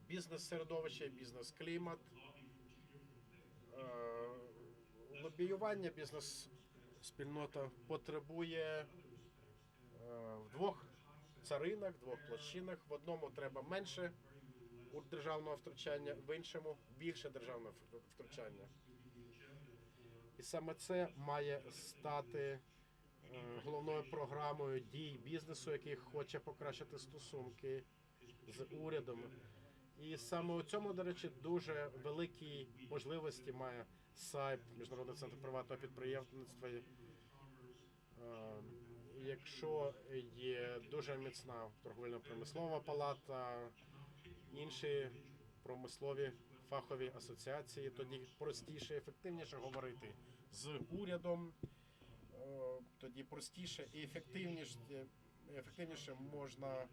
бізнес-середовище, бізнес-клімат, лобіювання бізнес-спільнота потребує в двох царинах, двох площинах. В одному треба менше державного втручання, в іншому більше державного втручання. І саме це має стати головною програмою дій бізнесу, який хоче покращити стосунки з урядом. І саме у цьому, до речі, дуже великі можливості має CIPE, Міжнародний центр приватного підприємництва. Якщо є дуже міцна торговельно-промислова палата, інші промислові фахові асоціації, тоді простіше і ефективніше говорити з урядом, тоді простіше і ефективніше можна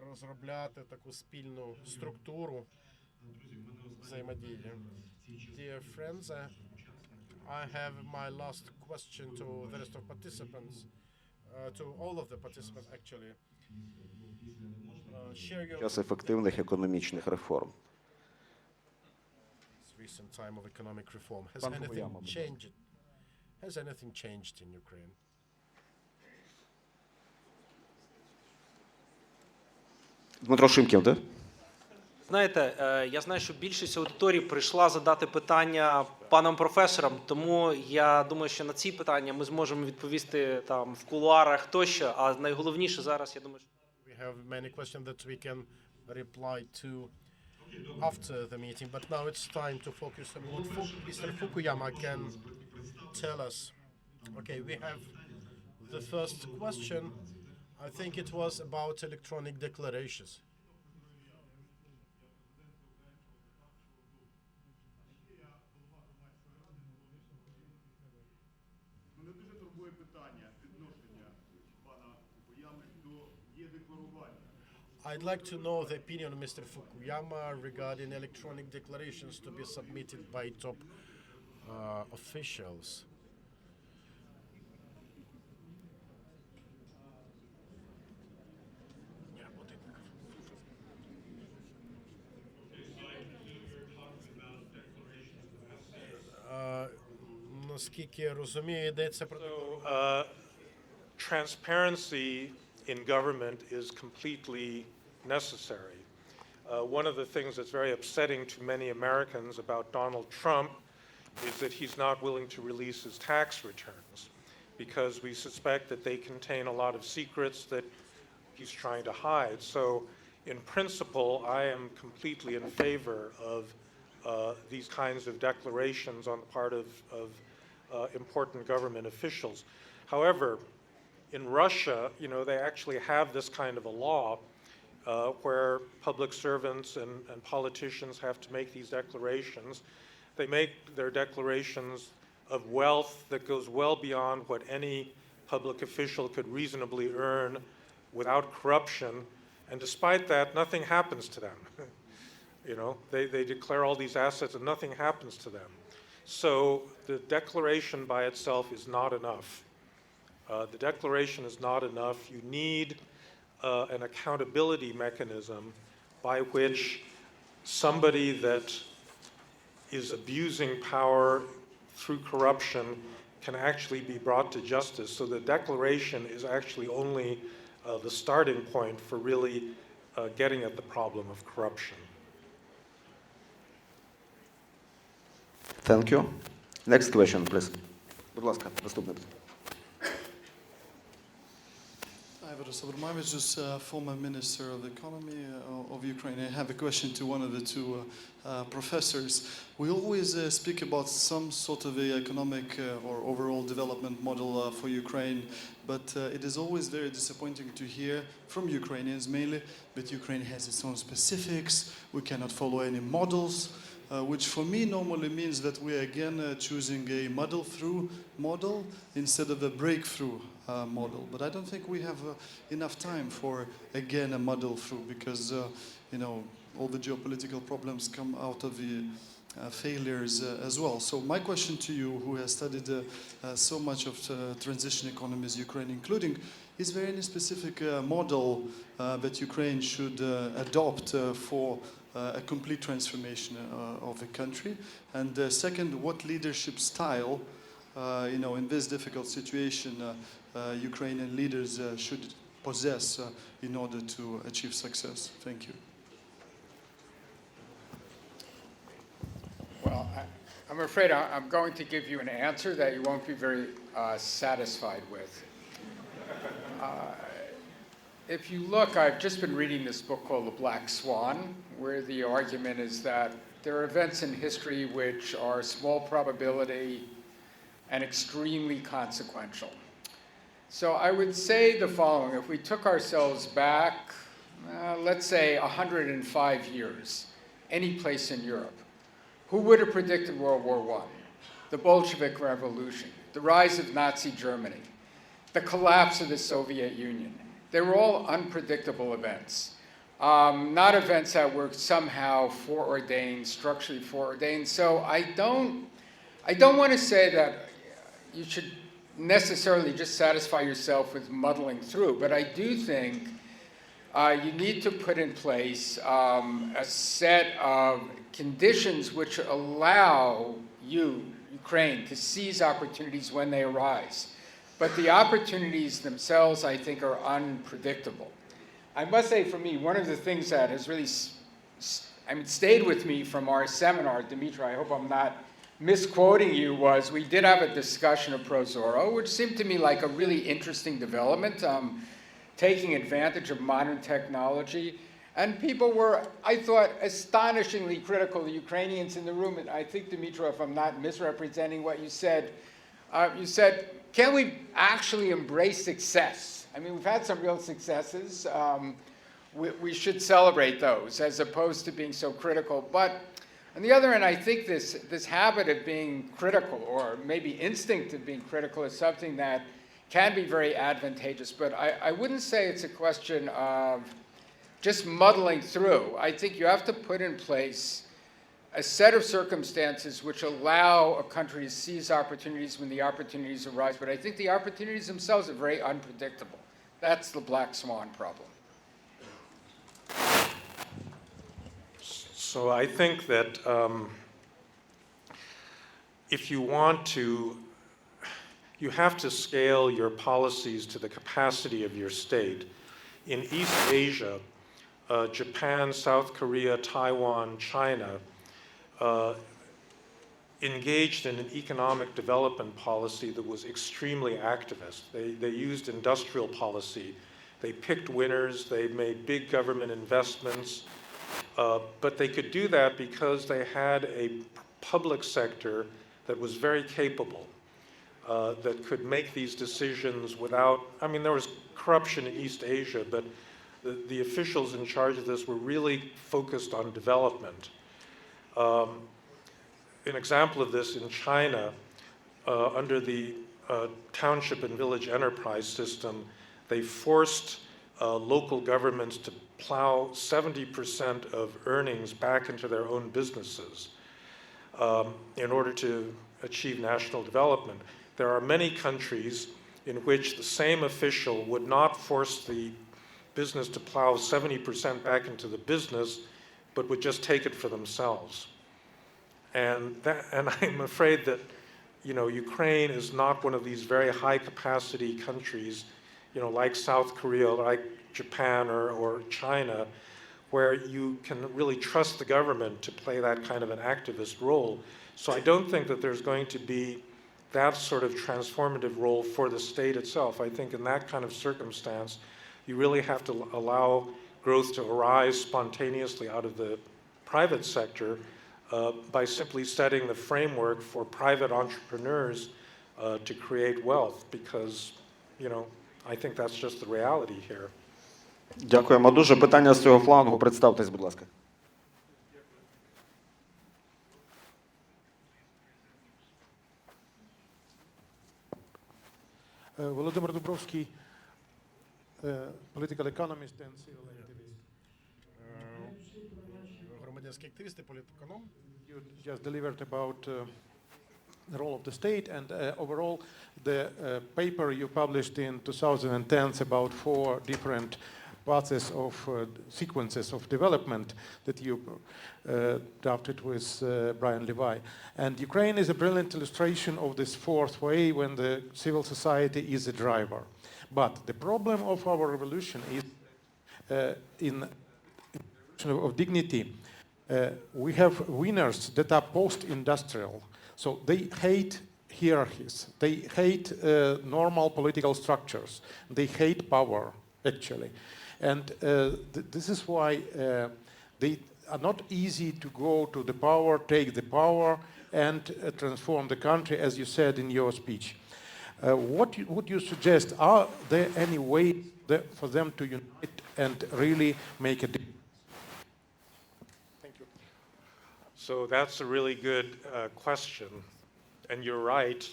розробляти таку спільну структуру взаємодії. Dear friends, I have my last question to the rest of participants, to all of the participants actually. Share your Час ефективних економічних реформ. recent time of economic reform. Has anything changed? Has anything changed in Ukraine? Дмитро Шимків, так? Знаєте, я знаю, що більшість аудиторії прийшла задати питання панам професорам, тому я думаю, що на ці питання ми зможемо відповісти там в кулуарах тощо, а найголовніше зараз, я думаю, що We have many questions that we can reply to after the meeting, but now it's time to focus on what Mr. Fukuyama can tell us. Okay, we have the first question. I think it was about electronic declarations. Мене дуже турбує питання відношення пана Фукуями до є-декларування. I'd like to know the opinion of Mr. Fukuyama regarding electronic declarations to be submitted by top officials. Наскільки я розумію, йдеться про Transparency in government is completely necessary. One of the things that's very upsetting to many Americans about Donald Trump is that he's not willing to release his tax returns because we suspect that they contain a lot of secrets that he's trying to hide. So in principle, I am completely in favor of these kinds of declarations on the part of important government officials. However, in Russia, you know, they actually have this kind of a law where public servants and politicians have to make these declarations. They make their declarations of wealth that goes well beyond what any public official could reasonably earn without corruption, and despite that, nothing happens to them. You know, they declare all these assets and nothing happens to them. So the declaration by itself is not enough. The declaration is not enough. You need an accountability mechanism by which somebody that is abusing power through corruption can actually be brought to justice. So the declaration is actually only the starting point for really getting at the problem of corruption. Thank you. Next question, please. Будь ласка, наступне. Ivor Sobromavich is former Minister of the Economy of Ukraine. I have a question to one of the two professors. We always speak about some sort of a economic or overall development model for Ukraine, but it is always very disappointing to hear from Ukrainians mainly that Ukraine has its own specifics, we cannot follow any models, which for me normally means that we are again choosing a muddle-through model instead of a breakthrough model. But I don't think we have enough time for, again, a muddle-through because, you know, all the geopolitical problems come out of the failures as well. So my question to you, who has studied so much of transition economies, Ukraine including, is there any specific model that Ukraine should adopt for a complete transformation of the country? And second, what leadership style, you know, in this difficult situation, Ukrainian leaders should possess in order to achieve success? Thank you. Well, I'm afraid I'm going to give you an answer that you won't be very satisfied with. If you look, I've just been reading this book called The Black Swan, where the argument is that there are events in history which are small probability and extremely consequential. So I would say the following: if we took ourselves back, let's say 105 years, any place in Europe, who would have predicted World War I, the Bolshevik Revolution, the rise of Nazi Germany, the collapse of the Soviet Union? They were all unpredictable events, not events that were somehow foreordained, structurally foreordained. So I don't want to say that you should necessarily just satisfy yourself with muddling through, but I do think you need to put in place a set of conditions which allow Ukraine, to seize opportunities when they arise. But the opportunities themselves, I think, are unpredictable. I must say, for me, one of the things that has really stayed with me from our seminar, Dimitri, I hope I'm not misquoting you, was we did have a discussion of Prozoro, which seemed to me like a really interesting development, taking advantage of modern technology. And people were, I thought, astonishingly critical. The Ukrainians in the room, and I think, Dimitri, if I'm not misrepresenting what you said, can we actually embrace success? I mean, we've had some real successes. We should celebrate those as opposed to being so critical. But on the other hand, I think this habit of being critical, or maybe instinct of being critical, is something that can be very advantageous. But I wouldn't say it's a question of just muddling through. I think you have to put in place a set of circumstances which allow a country to seize opportunities when the opportunities arise. But I think the opportunities themselves are very unpredictable. That's the black swan problem. So I think that if you want to, you have to scale your policies to the capacity of your state. In East Asia, Japan, South Korea, Taiwan, China, engaged in an economic development policy that was extremely activist. They used industrial policy. They picked winners. They made big government investments. But they could do that because they had a public sector that was very capable, that could make these decisions without, I mean, there was corruption in East Asia, but the officials in charge of this were really focused on development. An example of this in China, under the township and village enterprise system, they forced local governments to plow 70% of earnings back into their own businesses in order to achieve national development. There are many countries in which the same official would not force the business to plow 70% back into the business, but would just take it for themselves. And I'm afraid that, Ukraine is not one of these very high capacity countries, like South Korea, like Japan or China, where you can really trust the government to play that kind of an activist role. So I don't think that there's going to be that sort of transformative role for the state itself. I think in that kind of circumstance, you really have to allow growth to arise spontaneously out of the private sector by simply setting the framework for private entrepreneurs to create wealth, because, I think that's just the reality here. Дякуємо дуже. Питання з цього флангу. Представтесь, будь ласка. Володимир Дубровський, political economist and civil activist. Громадянський активіст і політеконом. You just delivered about the role of the state and overall the paper you published in 2010 about 4 different paths of sequences of development that you drafted with Brian Levi. And Ukraine is a brilliant illustration of this fourth way when the civil society is a driver. But the problem of our revolution is in of dignity, we have winners that are post-industrial. So they hate hierarchies. They hate normal political structures. They hate power, actually. And this is why they are not easy to go to the power, take the power, and transform the country, as you said in your speech. What would you suggest? Are there any way for them to unite and really make a difference? Thank you. So that's a really good question. And you're right.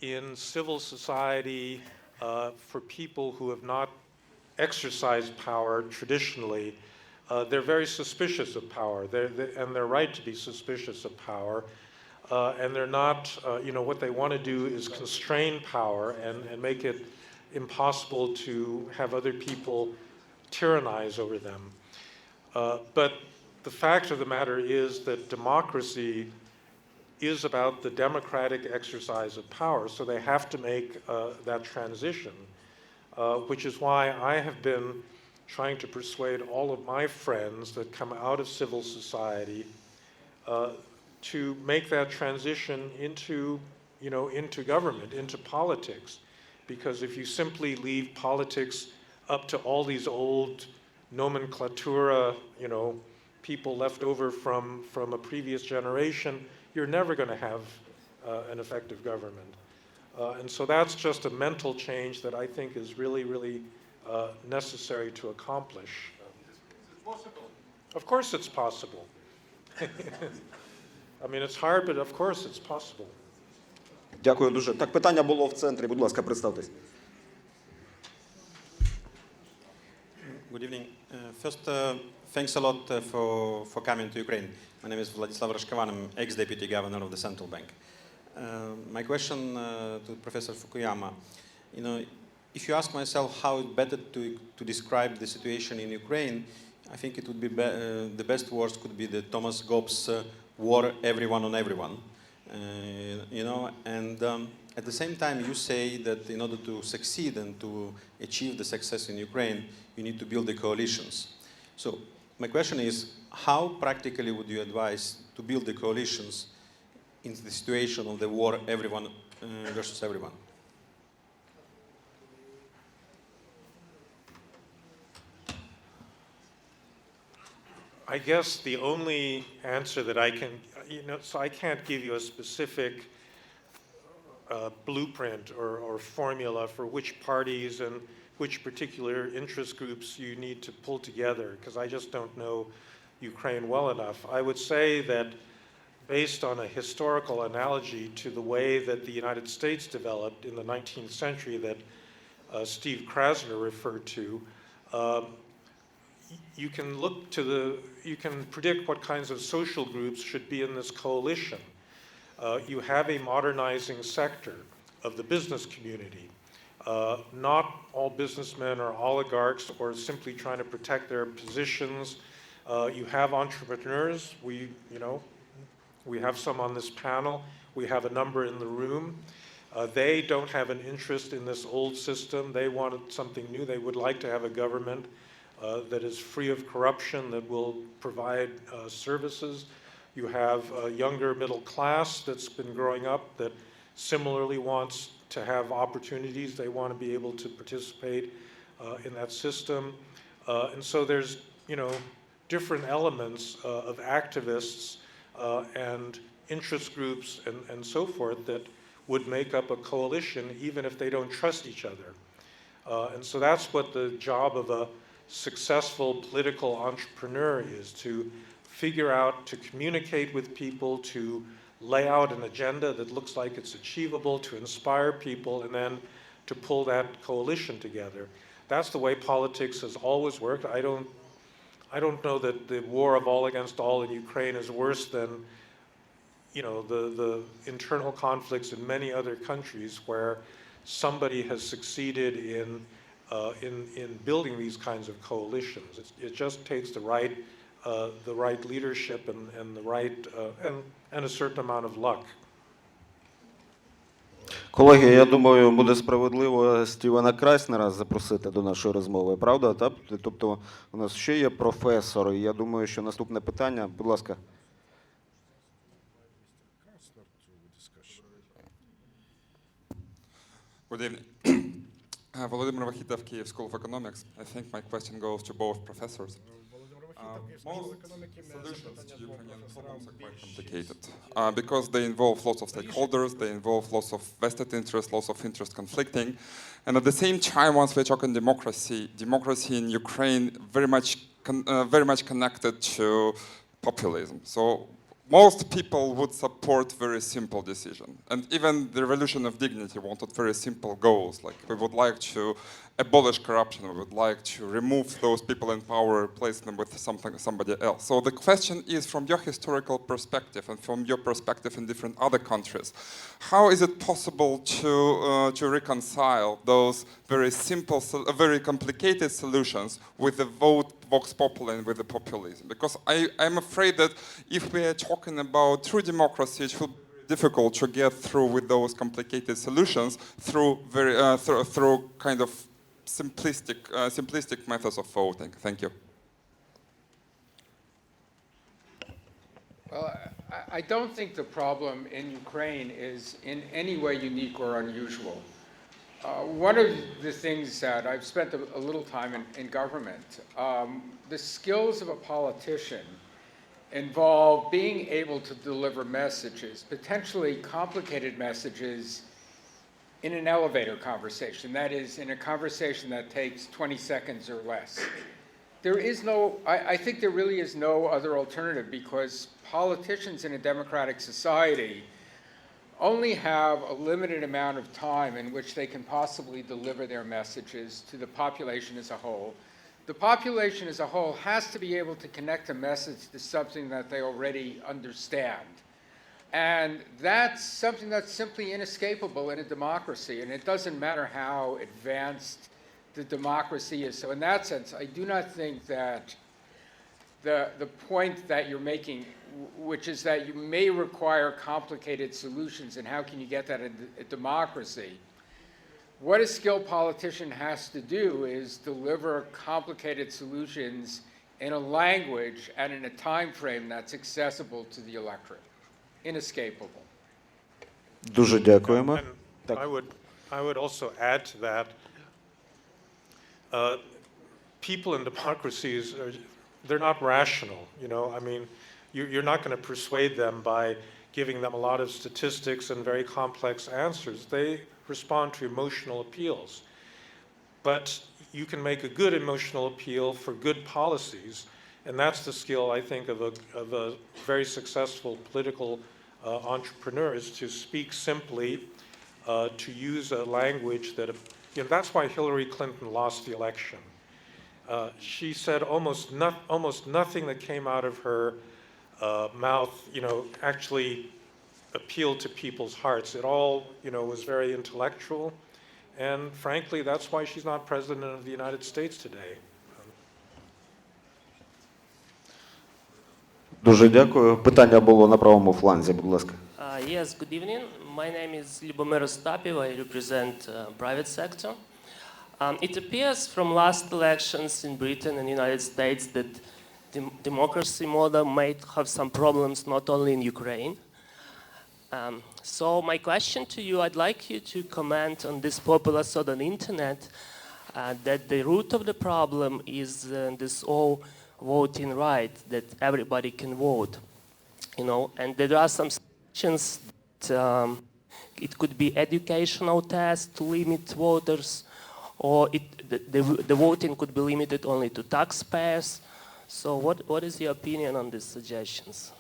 In civil society, for people who have not exercised power traditionally, they're very suspicious of power, and they're right to be suspicious of power. And they're not, what they want to do is constrain power and make it impossible to have other people tyrannize over them. But the fact of the matter is that democracy is about the democratic exercise of power, so they have to make that transition, which is why I have been trying to persuade all of my friends that come out of civil society to make that transition into government, into politics. Because if you simply leave politics up to all these old nomenclatura, people left over from a previous generation, you're never going to have an effective government. And so that's just a mental change that I think is really, really necessary to accomplish. Is it possible? Of course it's possible. I mean, it's hard, but of course it's possible. Дякую дуже. Так, питання було в центрі. Будь ласка, представтесь. Good evening. First, thanks a lot for coming to Ukraine. My name is Vladislav Rashkovan. I'm ex-deputy governor of the central bank. My question to Professor Fukuyama, if you ask myself how better to describe the situation in Ukraine, I think it would be, the best words could be the Thomas Gobb's war, everyone on everyone. And at the same time you say that in order to succeed and to achieve the success in Ukraine, you need to build the coalitions. So my question is, how practically would you advise to build the coalitions in the situation of the war, everyone versus everyone? I guess the only answer that I can, so I can't give you a specific blueprint or formula for which parties and which particular interest groups you need to pull together, because I just don't know Ukraine well enough. I would say that based on a historical analogy to the way that the United States developed in the 19th century that Steve Krasner referred to, you can predict what kinds of social groups should be in this coalition. You have a modernizing sector of the business community. Not all businessmen are oligarchs or simply trying to protect their positions. You have entrepreneurs. We have some on this panel. We have a number in the room. They don't have an interest in this old system. They wanted something new. They would like to have a government that is free of corruption, that will provide services. You have a younger middle class that's been growing up that similarly wants to have opportunities. They want to be able to participate in that system. And so there's, different elements of activists and interest groups and so forth that would make up a coalition even if they don't trust each other. And so that's what the job of a successful political entrepreneur is, to figure out, to communicate with people, to lay out an agenda that looks like it's achievable, to inspire people, and then to pull that coalition together. That's the way politics has always worked. I don't know that the war of all against all in Ukraine is worse than the internal conflicts in many other countries where somebody has succeeded in building these kinds of coalitions. It just takes the right leadership and the right and a certain amount of luck. Колеги, я думаю, буде справедливо Стівена Крайснера запросити до нашої розмови, правда? Так? Тобто у нас ще є професор, і я думаю, що наступне питання, будь ласка. Good evening. Volodymyr Vakhitov, Kyiv School of Economics. I think my question goes to both professors. Most solutions to Ukrainian problems are quite complicated because they involve lots of stakeholders, they involve lots of vested interests, lots of interest conflicting. And at the same time, once we're talking democracy in Ukraine very much connected to populism. So most people would support very simple decision. And even the Revolution of Dignity wanted very simple goals, like we would like to abolish corruption, we would like to remove those people in power, replace them with somebody else. So the question is, from your historical perspective and from your perspective in different other countries, how is it possible to reconcile those very simple, very complicated solutions with the vox populi and with the populism? Because I'm afraid that if we are talking about true democracy, it will be difficult to get through with those complicated solutions through kind of simplistic methods of voting. Thank you. Well, I don't think the problem in Ukraine is in any way unique or unusual. One of the things that I've spent a little time in government, the skills of a politician involve being able to deliver messages, potentially complicated messages, in an elevator conversation, that is, in a conversation that takes 20 seconds or less. I think there really is no other alternative, because politicians in a democratic society only have a limited amount of time in which they can possibly deliver their messages to the population as a whole. The population as a whole has to be able to connect a message to something that they already understand. And that's something that's simply inescapable in a democracy, and it doesn't matter how advanced the democracy is. So in that sense, I do not think that the point that you're making, which is that you may require complicated solutions, and how can you get that in a democracy? What a skilled politician has to do is deliver complicated solutions in a language and in a time frame that's accessible to the electorate. Inescapable. Дуже дякуємо. I would also add to that, people in democracies, they're not rational, I mean, you're not going to persuade them by giving them a lot of statistics and very complex answers. They respond to emotional appeals. But you can make a good emotional appeal for good policies, and that's the skill, I think, of a very successful political entrepreneur, is to speak simply, to use a language that, that's why Hillary Clinton lost the election. She said almost nothing that came out of her mouth, actually appealed to people's hearts. It all, was very intellectual, and frankly, that's why she's not president of the United States today. Дуже дякую. Питання було на правому фланзі, будь ласка. Yes, good evening. My name is Lyubomir Ostapiev. I represent private sector. It appears from last elections in Britain and United States that the democracy model might have some problems not only in Ukraine. So my question to you, I'd like you to comment on this popular thought on the internet that the root of the problem is this all voting right, that everybody can vote, you know, and there are some suggestions that it could be educational test to limit voters, or the voting could be limited only to taxpayers. So what is your opinion on these suggestions?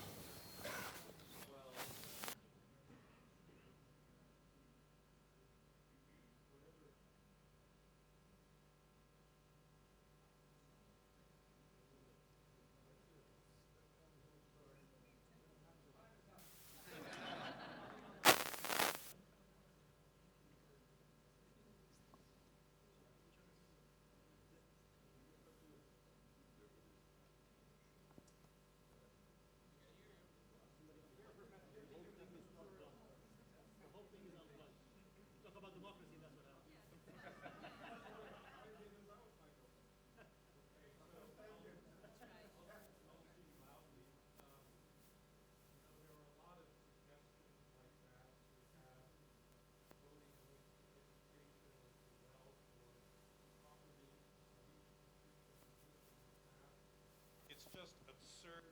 It's just absurd.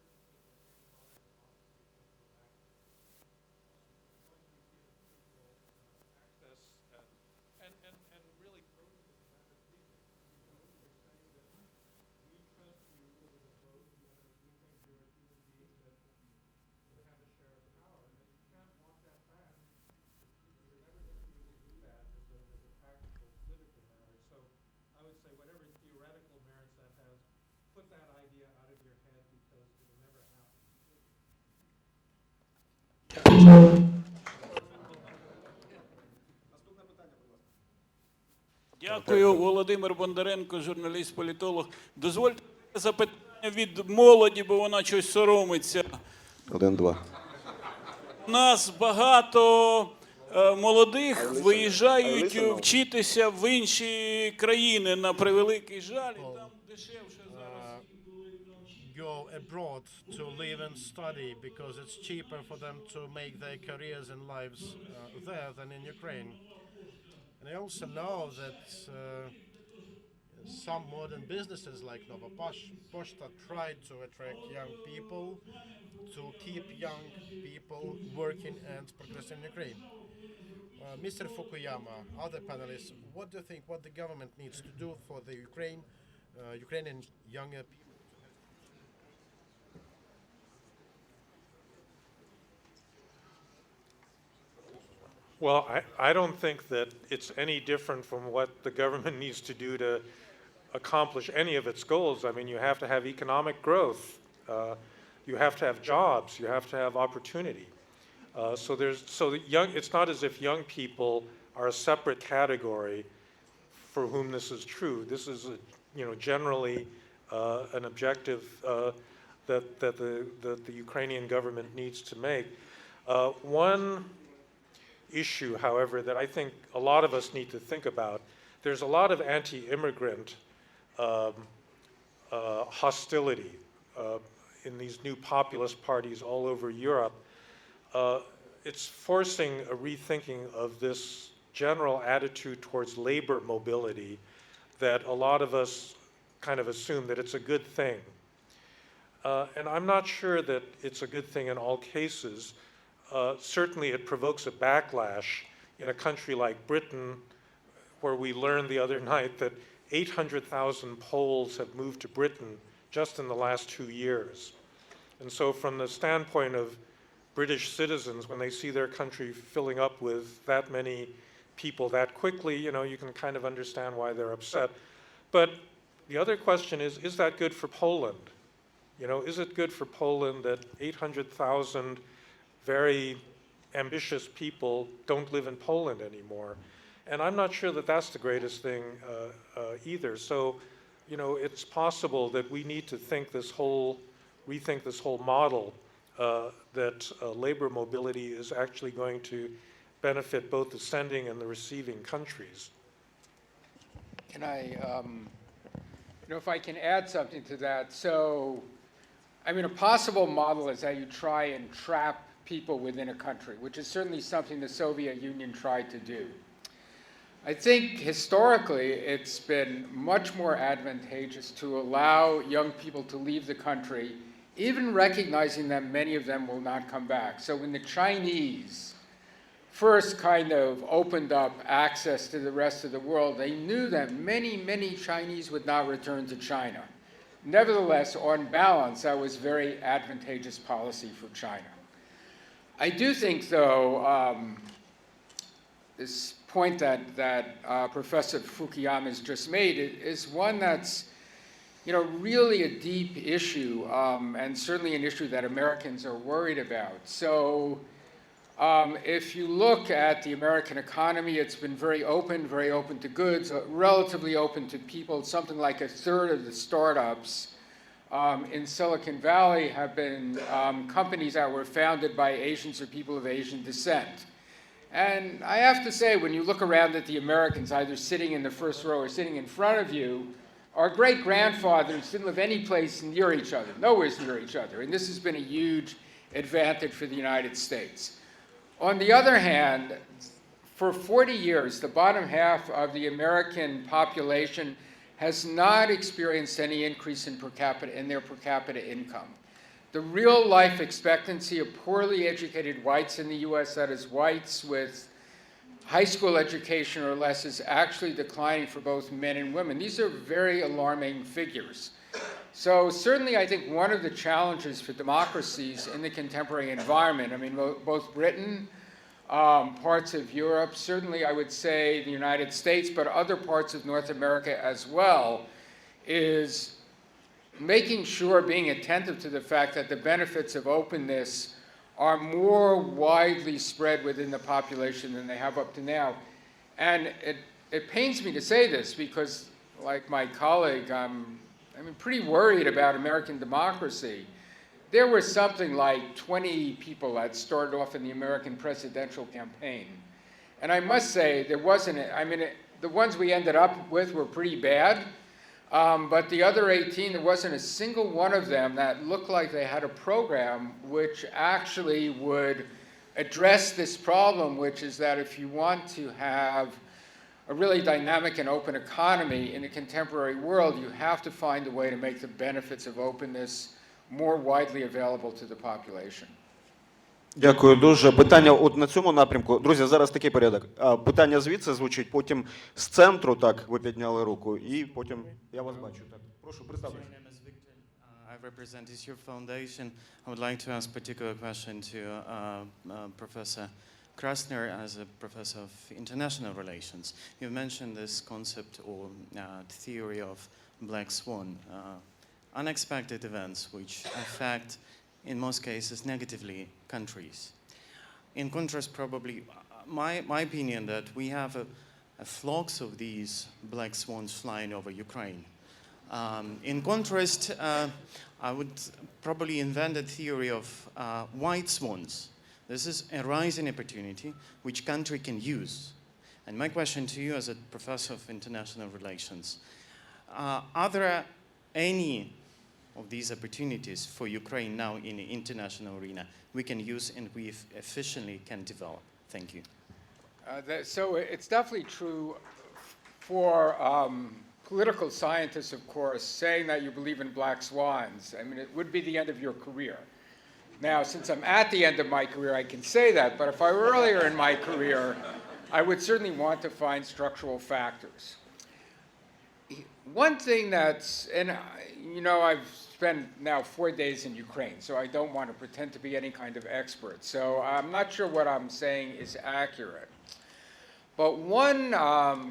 And really so I would say whatever theoretical merits that has, put that idea out of your head because it'll never happen. Дякую, Володимир Бондаренко, журналіст-політолог. Дозвольте запитання від молоді, бо вона щось соромиться. 1-2. У нас багато молодих виїжджають вчитися в інші країни, на превеликий жаль, і там дешевше зараз. Go abroad to live and study because it's cheaper for them to make their careers and lives there than in Ukraine. And I also know that some modern businesses like Nova Poshta try to attract young people, to keep young people working and progressing in Ukraine. Mr. Fukuyama, other panelists, what do you think what the government needs to do for the Ukrainian younger people? Well, I don't think that it's any different from what the government needs to do to accomplish any of its goals. I mean, you have to have economic growth. You have to have jobs. You have to have opportunity. It's not as if young people are a separate category for whom this is true. This is, generally an objective that the Ukrainian government needs to make. One issue, however, that I think a lot of us need to think about, there's a lot of anti-immigrant hostility in these new populist parties all over Europe. It's forcing a rethinking of this general attitude towards labor mobility that a lot of us kind of assume that it's a good thing. And I'm not sure that it's a good thing in all cases. Certainly it provokes a backlash in a country like Britain, where we learned the other night that 800,000 Poles have moved to Britain just in the last 2 years. And so from the standpoint of British citizens, when they see their country filling up with that many people that quickly, you can kind of understand why they're upset. But the other question is that good for Poland? Is it good for Poland that 800,000 very ambitious people don't live in Poland anymore? And I'm not sure that that's the greatest thing either. So, it's possible that we need to think this whole rethink this whole model that labor mobility is actually going to benefit both the sending and the receiving countries. Can I, if I can add something to that. So, I mean, a possible model is that you try and trap people within a country, which is certainly something the Soviet Union tried to do. I think historically it's been much more advantageous to allow young people to leave the country, even recognizing that many of them will not come back. So when the Chinese first kind of opened up access to the rest of the world, they knew that many, many Chinese would not return to China. Nevertheless, on balance, that was very advantageous policy for China. I do think, though, this point that Professor Fukuyama has just made is one that's, really a deep issue, and certainly an issue that Americans are worried about. So if you look at the American economy, it's been very open to goods, relatively open to people. Something like a third of the startups in Silicon Valley have been companies that were founded by Asians or people of Asian descent. And I have to say, when you look around at the Americans, either sitting in the first row or sitting in front of you, our great-grandfathers didn't live any place near each other, nowhere near each other. And this has been a huge advantage for the United States. On the other hand, for 40 years, the bottom half of the American population has not experienced any increase in their per capita income. The real life expectancy of poorly educated whites in the US, that is whites with high school education or less, is actually declining for both men and women. These are very alarming figures. So certainly I think one of the challenges for democracies in the contemporary environment, I mean, both Britain, parts of Europe, certainly I would say the United States, but other parts of North America as well, is making sure, being attentive to the fact that the benefits of openness are more widely spread within the population than they have up to now. And it pains me to say this because, like my colleague, I'm pretty worried about American democracy. There were something like 20 people that started off in the American presidential campaign. And I must say, there wasn't, the ones we ended up with were pretty bad. But the other 18, there wasn't a single one of them that looked like they had a program which actually would address this problem, which is that if you want to have a really dynamic and open economy in a contemporary world, you have to find a way to make the benefits of openness more widely available to the population. Дякую дуже. Питання от на цьому напрямку. Друзі, зараз такий порядок. Питання звідси звучить, потім з центру, так, ви підняли руку, і потім я вас бачу. Так, прошу, представтесь. I represent your foundation. I would like to ask a particular question to Professor Krasner as a professor of international relations. You mentioned this concept or theory of black swan, unexpected events which affect, in most cases, negatively countries. In contrast, probably, my opinion that we have a flocks of these black swans flying over Ukraine. In contrast, I would probably invent a theory of white swans. This is a rising opportunity which country can use. And my question to you as a professor of international relations, are there any of these opportunities for Ukraine now in the international arena we can use and we efficiently can develop? Thank you. So it's definitely true for political scientists, of course, saying that you believe in black swans. I mean, it would be the end of your career. Now, since I'm at the end of my career, I can say that, but if I were earlier in my career, I would certainly want to find structural factors. One thing that's, and I've spent now 4 days in Ukraine, so I don't want to pretend to be any kind of expert. So I'm not sure what I'm saying is accurate. But one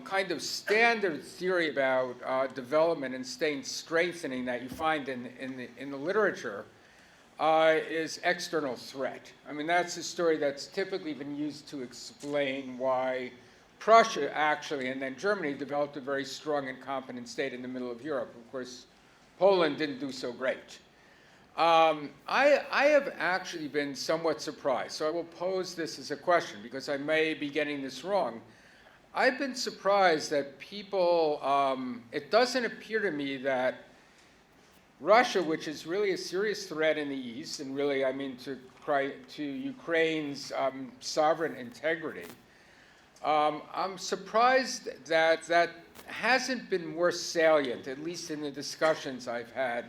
kind of standard theory about development and state strengthening that you find in the literature is external threat. I mean, that's a story that's typically been used to explain why Prussia actually, and then Germany, developed a very strong and competent state in the middle of Europe. Of course, Poland didn't do so great. I have actually been somewhat surprised, so I will pose this as a question because I may be getting this wrong. I've been surprised that people, it doesn't appear to me that Russia, which is really a serious threat in the East, and really, I mean, to Ukraine's sovereign integrity, I'm surprised that that hasn't been more salient, at least in the discussions I've had,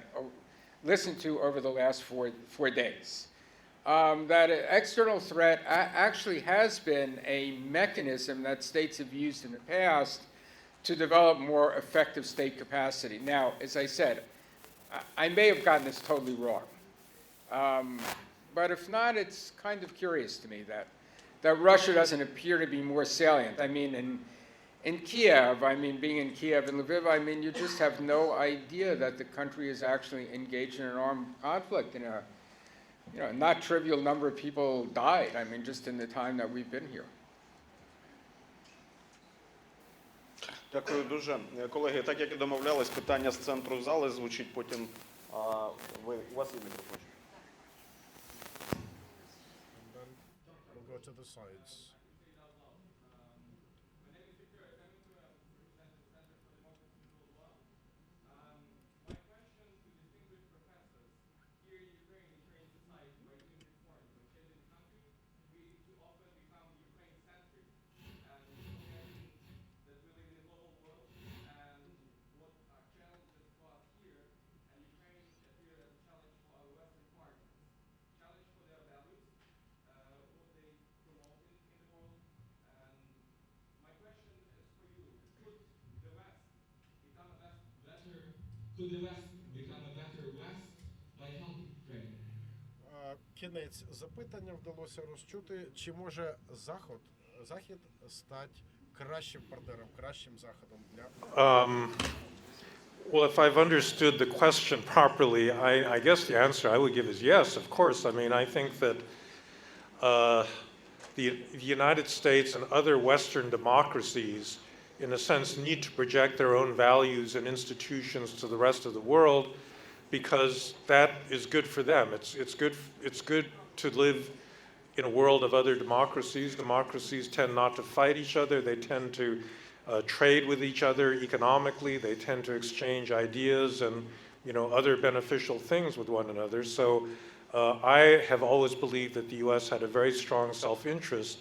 listened to over the last four days. That an external threat actually has been a mechanism that states have used in the past to develop more effective state capacity. Now, as I said, I may have gotten this totally wrong. But if not, it's kind of curious to me that Russia doesn't appear to be more salient. I mean, in Kiev, I mean, being in Kiev and Lviv, I mean, you just have no idea that the country is actually engaged in an armed conflict. In a not trivial number of people died, I mean, just in the time that we've been here. Дякую дуже. Колеги, так як і домовлялись, питання з центру зали звучить, потім у вас є мікрофон. We'll go to the sides. Could the West become a better West by helping Ukraine? Кінець запитання вдалося розчути. Чи може Захід стати кращим партнером, кращим заходом для Well, if I've understood the question properly, I guess the answer I would give is yes, of course. I mean, I think that the United States and other Western democracies, in a sense, need to project their own values and institutions to the rest of the world because that is good for them. It's good to live in a world of other democracies. Democracies tend not to fight each other. They tend to trade with each other economically. They tend to exchange ideas and other beneficial things with one another. So I have always believed that the U.S. had a very strong self-interest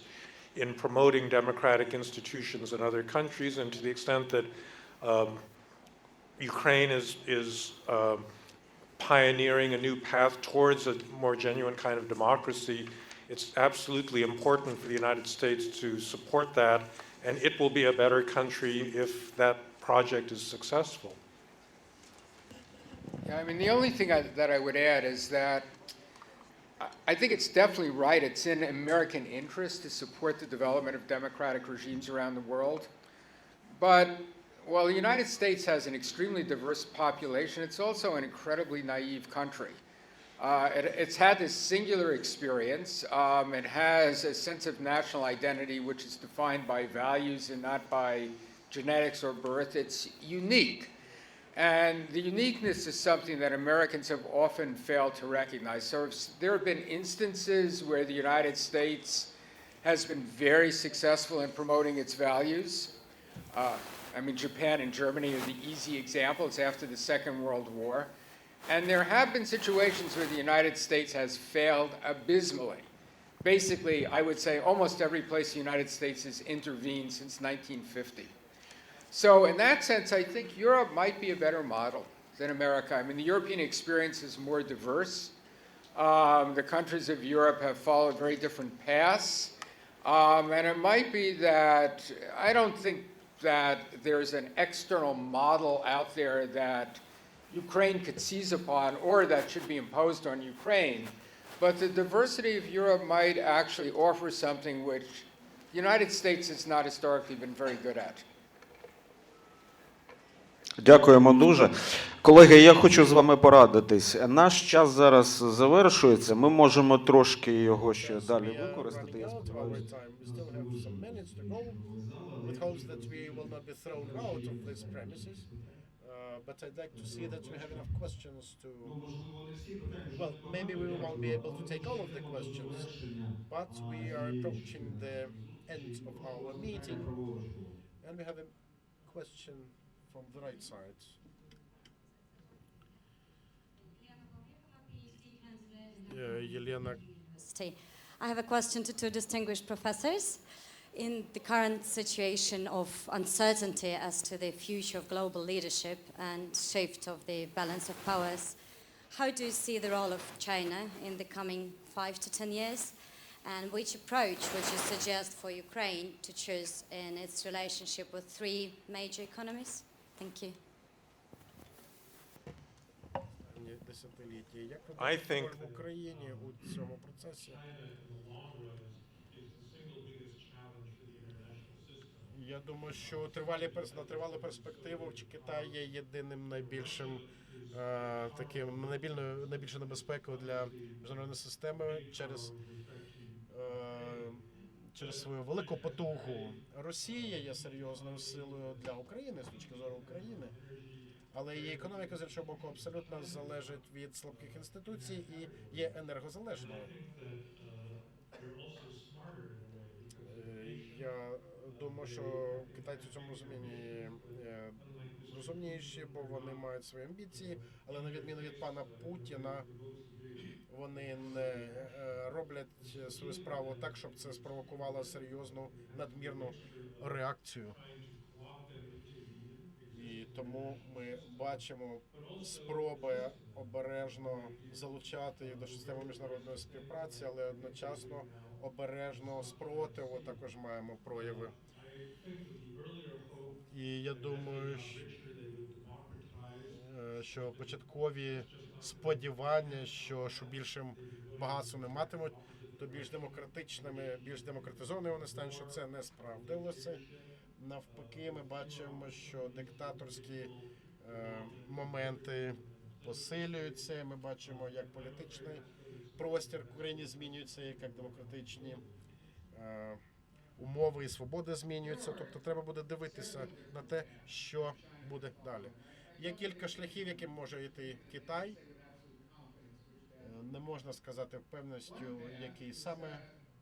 in promoting democratic institutions in other countries, and to the extent that Ukraine is pioneering a new path towards a more genuine kind of democracy, it's absolutely important for the United States to support that, and it will be a better country if that project is successful. Yeah, I mean, the only thing that I would add is that I think it's definitely right. It's in American interest to support the development of democratic regimes around the world. But while the United States has an extremely diverse population, it's also an incredibly naive country. It's had this singular experience. It has a sense of national identity which is defined by values and not by genetics or birth. It's unique. And the uniqueness is something that Americans have often failed to recognize. So there have been instances where the United States has been very successful in promoting its values. I mean, Japan and Germany are the easy examples after the Second World War. And there have been situations where the United States has failed abysmally. Basically, I would say almost every place the United States has intervened since 1950. So in that sense, I think Europe might be a better model than America. I mean, the European experience is more diverse. The countries of Europe have followed very different paths. And it might be that, I don't think that there's an external model out there that Ukraine could seize upon or that should be imposed on Ukraine. But the diversity of Europe might actually offer something which the United States has not historically been very good at. Дякуємо дуже. Колеги, я хочу з вами порадитись. Наш час зараз завершується. Ми можемо трошки його ще далі використати. Я сподіваюся. But I'd like to see that we have enough questions to. Well, maybe we won't be able to take all of the questions, but we are approaching the end of our meeting, and we have a question from the right side. Елена. I have a question to two distinguished professors. In the current situation of uncertainty as to the future of global leadership and shift of the balance of powers, how do you see the role of China in the coming 5 to 10 years? And which approach would you suggest for Ukraine to choose in its relationship with three major economies? Thank you. I think в Україні у цьому процесі я думаю, що на тривалу перспективу Китай є єдиним найбільшим таким найбільшою небезпекою для міжнародної системи через свою велику потугу. Росія є серйозною силою для України з точки зору України. Але її економіка, з іншого боку, абсолютно залежить від слабких інституцій і є енергозалежною. Я думаю, що китайці в цьому розумінні розумніші, бо вони мають свої амбіції, але на відміну від пана Путіна, вони не роблять свою справу так, щоб це спровокувало серйозну надмірну реакцію. І тому ми бачимо спроби обережно залучати їх до системи міжнародної співпраці, але одночасно обережно спротиву також маємо прояви. І я думаю, що початкові сподівання, що більшим багатством не матимуть, то більш демократичними, більш демократизованими вони стануть, що це не справдилося. Навпаки, ми бачимо, що диктаторські моменти посилюються. Ми бачимо, як політичний простір в Україні змінюється, як демократичні умови і свободи змінюються. Тобто треба буде дивитися на те, що буде далі. Є кілька шляхів, яким може йти Китай. Не можна сказати впевненістю, який саме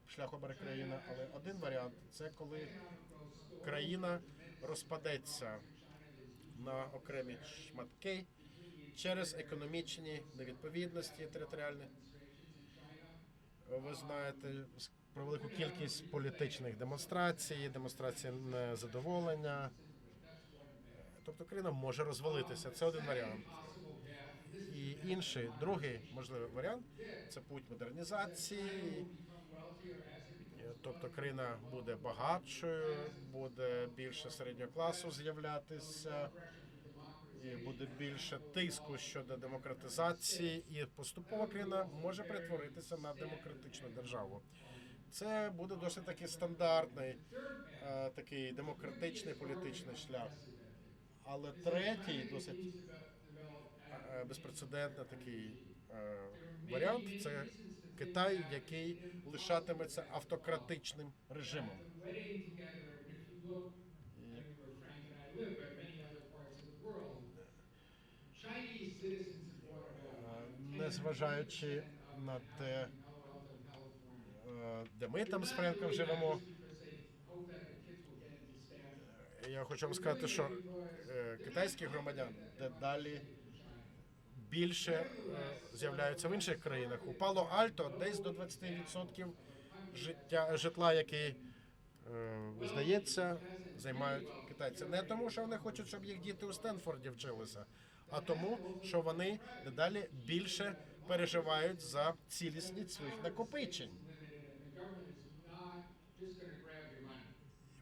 шлях обере країна, але один варіант – це коли країна розпадеться на окремі шматки через економічні невідповідності територіальні. Ви знаєте про велику кількість політичних демонстрацій, незадоволення. Тобто країна може розвалитися. Це один варіант. І інший, другий можливий варіант – це путь модернізації. Тобто країна буде багатшою, буде більше середнього класу з'являтися, і буде більше тиску щодо демократизації, і поступово країна може перетворитися на демократичну державу. Це буде досить таки стандартний, такий демократичний політичний шлях. Але третій, досить безпрецедентний такий варіант – це Китай, який лишатиметься автократичним режимом. Незважаючи на те, де ми там з Френком живемо, я хочу вам сказати, що китайських громадян дедалі більше з'являються в інших країнах. У Пало-Альто десь до 20% житла, який, здається, займають китайці. Не тому, що вони хочуть, щоб їх діти у Стенфорді вчилися, а тому, що вони дедалі більше переживають за цілісність своїх накопичень.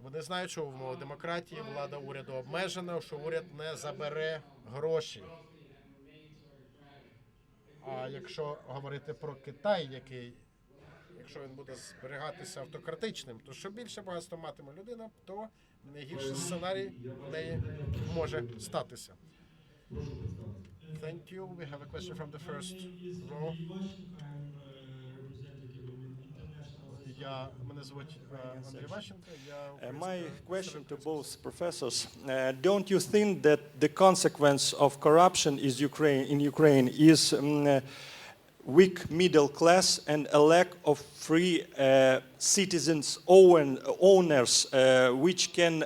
Вони знають, що в умовах демократії влада уряду обмежена, що уряд не забере гроші. А якщо говорити про Китай, якщо він буде зберігатися автократичним, то що більше багатства матиме людина, то найгірший сценарій в неї може статися. Thank you. We have a question from the first row. My question to both professors, don't you think that the consequence of corruption in Ukraine is weak middle class and a lack of free citizens, owners, which can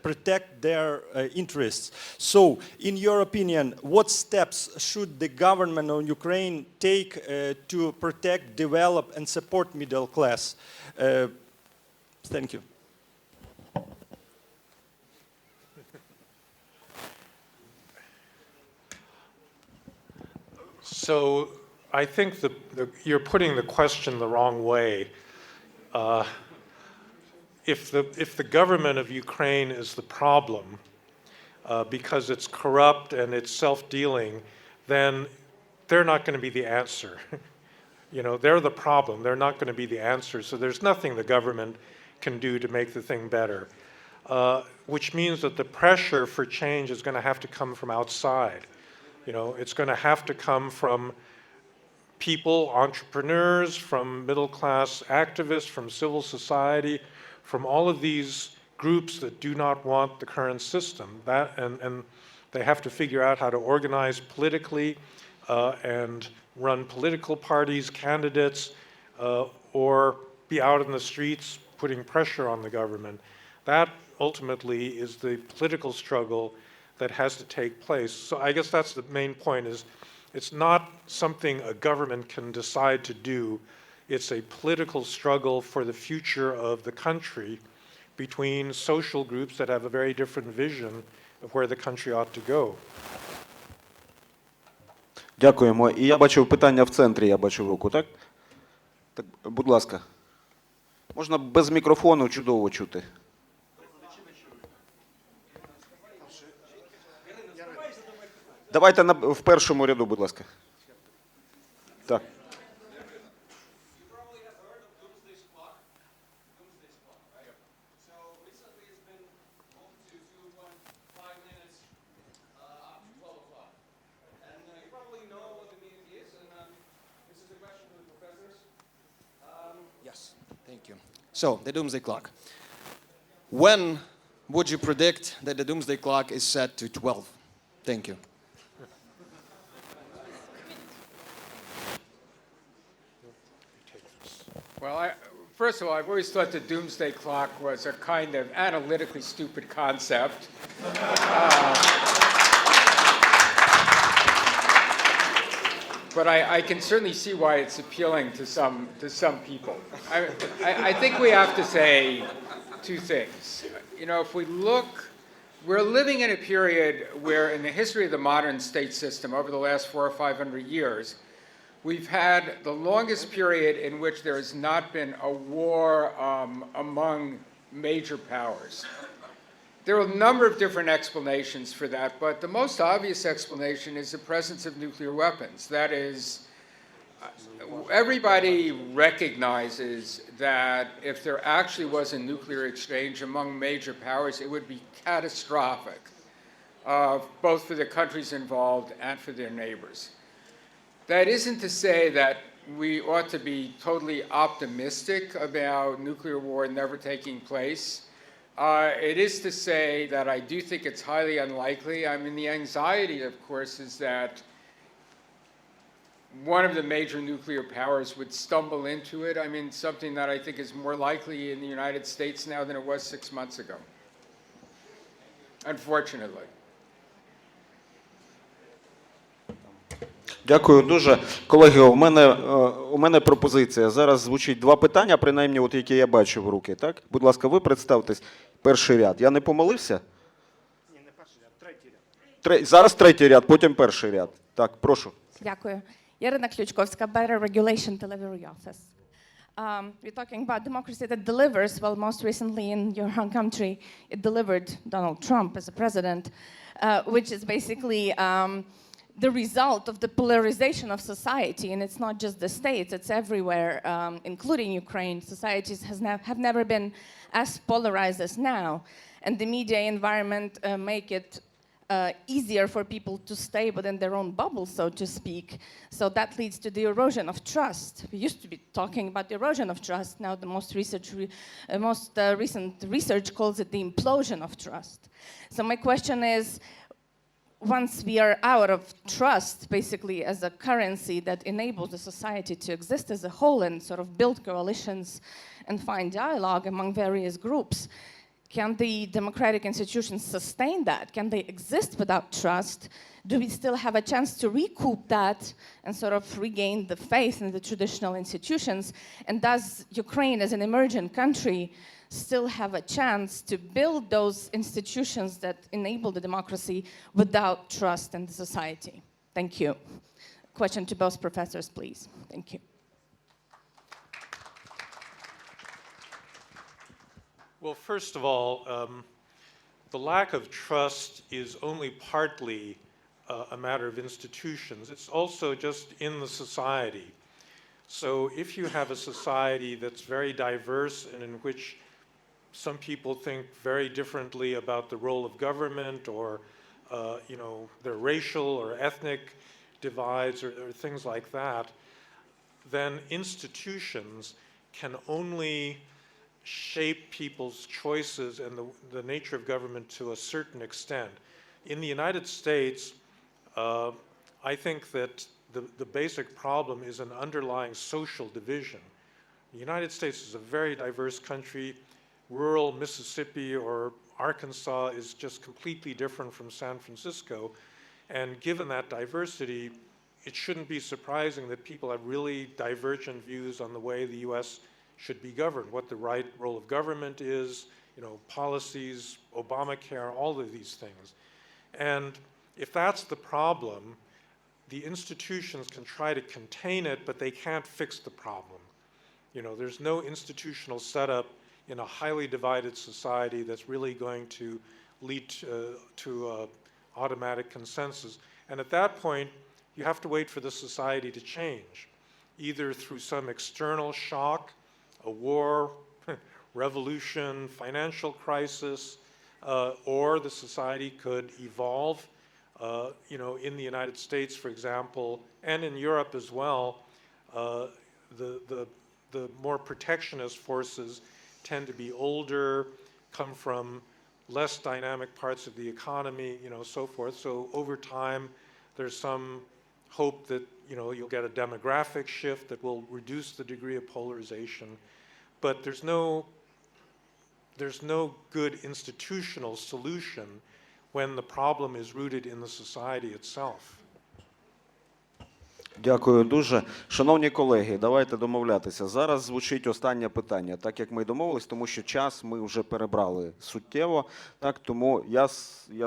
protect their interests? So, in your opinion, what steps should the government of Ukraine take to protect, develop, and support middle class? Thank you. So I think you're putting the question the wrong way. If the government of Ukraine is the problem because it's corrupt and it's self-dealing, then they're not going to be the answer. You know, they're the problem. They're not going to be the answer. So there's nothing the government can do to make the thing better, which means that the pressure for change is going to have to come from outside. You know, it's going to have to come from people, entrepreneurs, from middle-class activists, from civil society, from all of these groups that do not want the current system. And they have to figure out how to organize politically and run political parties, candidates, or be out in the streets putting pressure on the government. That ultimately is the political struggle that has to take place. So I guess that's the main point, is it's not something a government can decide to do. It's a political struggle for the future of the country between social groups that have a very different vision of where the country ought to go. Дякуємо. І я бачив питання в центрі, я бачив руку, так? Так, будь ласка. Можна без мікрофону, чудово чути. Давайте в першому ряду, будь ласка. Так. Yes, thank you. So, the doomsday clock. When would you predict that the doomsday clock is set to 12? Thank you. Well, first of all, I've always thought the doomsday clock was a kind of analytically stupid concept. But I can certainly see why it's appealing to some people. I think we have to say two things. You know, if we look, we're living in a period where in the history of the modern state system over the last 400 or 500 years, we've had the longest period in which there has not been a war among major powers. There are a number of different explanations for that, but the most obvious explanation is the presence of nuclear weapons. That is, everybody recognizes that if there actually was a nuclear exchange among major powers, it would be catastrophic, both for the countries involved and for their neighbors. That isn't to say that we ought to be totally optimistic about nuclear war never taking place. It is to say that I do think it's highly unlikely. I mean, the anxiety, of course, is that one of the major nuclear powers would stumble into it. I mean, something that I think is more likely in the United States now than it was 6 months ago, unfortunately. Дякую дуже. Колеги, у мене пропозиція. Зараз звучить два питання, принаймні, от які я бачу в руки. Так? Будь ласка, ви представтесь. Перший ряд. Я не помилився? Ні, не перший ряд, третій ряд. Зараз третій ряд, потім перший ряд. Так, прошу. Дякую. Ярина Ключковська, Better Regulation Delivery Office. We're talking about democracy that delivers. Well, most recently in your home country, it delivered Donald Trump as a president, which is basically the result of the polarization of society. And it's not just the states, it's everywhere, including Ukraine. Societies have never been as polarized as now. And the media environment make it easier for people to stay within their own bubble, so to speak. So that leads to the erosion of trust. We used to be talking about the erosion of trust. Now the most recent research calls it the implosion of trust. So my question is, once we are out of trust, basically as a currency that enables the society to exist as a whole and sort of build coalitions and find dialogue among various groups, can the democratic institutions sustain that? Can they exist without trust? Do we still have a chance to recoup that and sort of regain the faith in the traditional institutions? And does Ukraine, as an emergent country, still have a chance to build those institutions that enable the democracy without trust in the society? Thank you. Question to both professors, please. Thank you. Well, first of all, the lack of trust is only partly a matter of institutions. It's also just in the society. So if you have a society that's very diverse and in which some people think very differently about the role of government or their racial or ethnic divides or things like that, then institutions can only shape people's choices and the nature of government to a certain extent. In the United States, I think that the basic problem is an underlying social division. The United States is a very diverse country. Rural Mississippi or Arkansas is just completely different from San Francisco. And given that diversity, it shouldn't be surprising that people have really divergent views on the way the US should be governed, what the right role of government is, policies, Obamacare, all of these things. And if that's the problem, the institutions can try to contain it, but they can't fix the problem. There's no institutional setup in a highly divided society that's really going to lead to automatic consensus. And at that point, you have to wait for the society to change, either through some external shock, a war, revolution, financial crisis, or the society could evolve. In the United States, for example, and in Europe as well, the more protectionist forces tend to be older, come from less dynamic parts of the economy, so forth. So over time, there's some hope that you'll get a demographic shift that will reduce the degree of polarization. But there's no good institutional solution when the problem is rooted in the society itself. Дякую дуже. Шановні колеги, давайте домовлятися. Зараз звучить останнє питання, так як ми домовились, тому що час ми вже перебрали суттєво. Так, тому я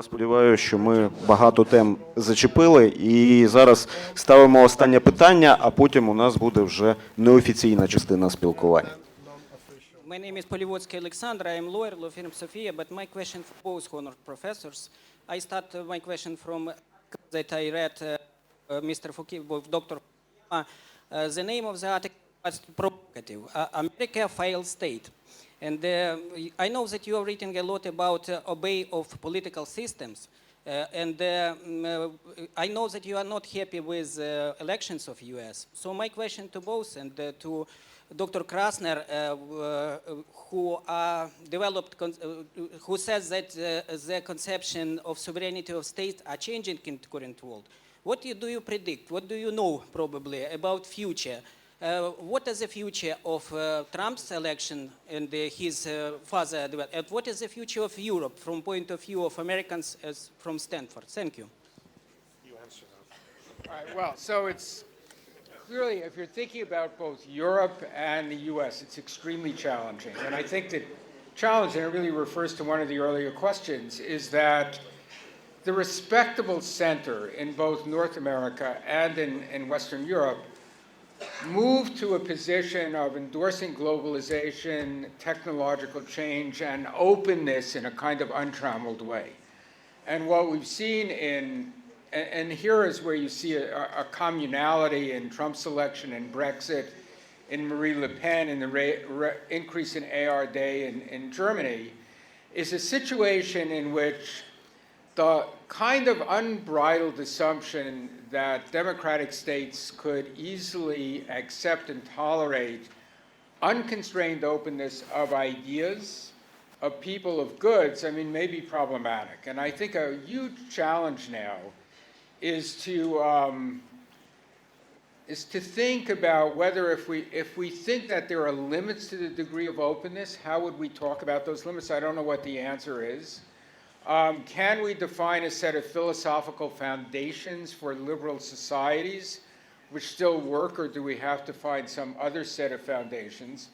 сподіваюся, що ми багато тем зачепили. І зараз ставимо останнє питання, а потім у нас буде вже неофіційна частина спілкування. My name is Polivotsky Alexander. I am lawyer, law firm Sofia, but my question for both honored professors. I start my question from that I read Mr. Fukuyama, Dr. Fukuyama. The name of the article was provocative. America failed state. And I know that you are reading a lot about obey of political systems. And I know that you are not happy with elections of US. So my question to both and to Dr. Krasner, who says that the conception of sovereignty of states are changing in the current world. What do you predict? What do you know probably about future? What is the future of Trump's election and his father? And what is the future of Europe from point of view of Americans from Stanford? Thank you. You answer that. All right, well, so it's clearly, if you're thinking about both Europe and the US, it's extremely challenging. And I think that challenge, and it really refers to one of the earlier questions, is that the respectable center in both North America and in Western Europe moved to a position of endorsing globalization, technological change, and openness in a kind of untrammeled way. And what we've seen and here is where you see a communality in Trump's election and Brexit, in Marie Le Pen, and the increase in ARD in Germany, is a situation in which the kind of unbridled assumption that democratic states could easily accept and tolerate unconstrained openness of ideas, of people, of goods, I mean, may be problematic. And I think a huge challenge now is to think about whether if we think that there are limits to the degree of openness, how would we talk about those limits? I don't know what the answer is. Can we define a set of philosophical foundations for liberal societies which still work, or do we have to find some other set of foundations?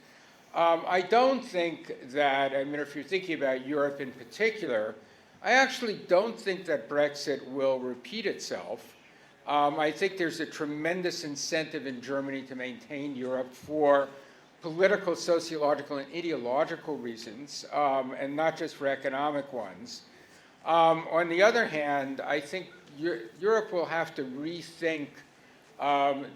I don't think that, I mean, if you're thinking about Europe in particular, I actually don't think that Brexit will repeat itself. I think there's a tremendous incentive in Germany to maintain Europe for political, sociological, and ideological reasons, and not just for economic ones. On the other hand, I think Europe will have to rethink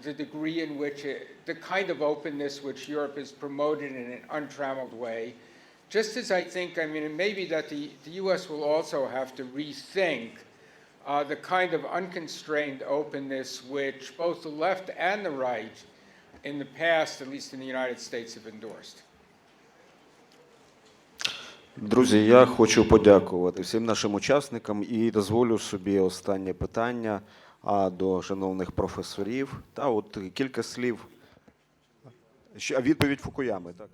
the degree in which the kind of openness which Europe has promoted in an untrammeled way. Just as I think, I mean, it may be that the US will also have to rethink the kind of unconstrained openness which both the left and the right in the past, at least in the United States, have endorsed. Друзі, я хочу подякувати всім нашим учасникам і дозволю собі останнє питання до шановних професорів. Та от кілька слів. Відповідь Фукуями, так?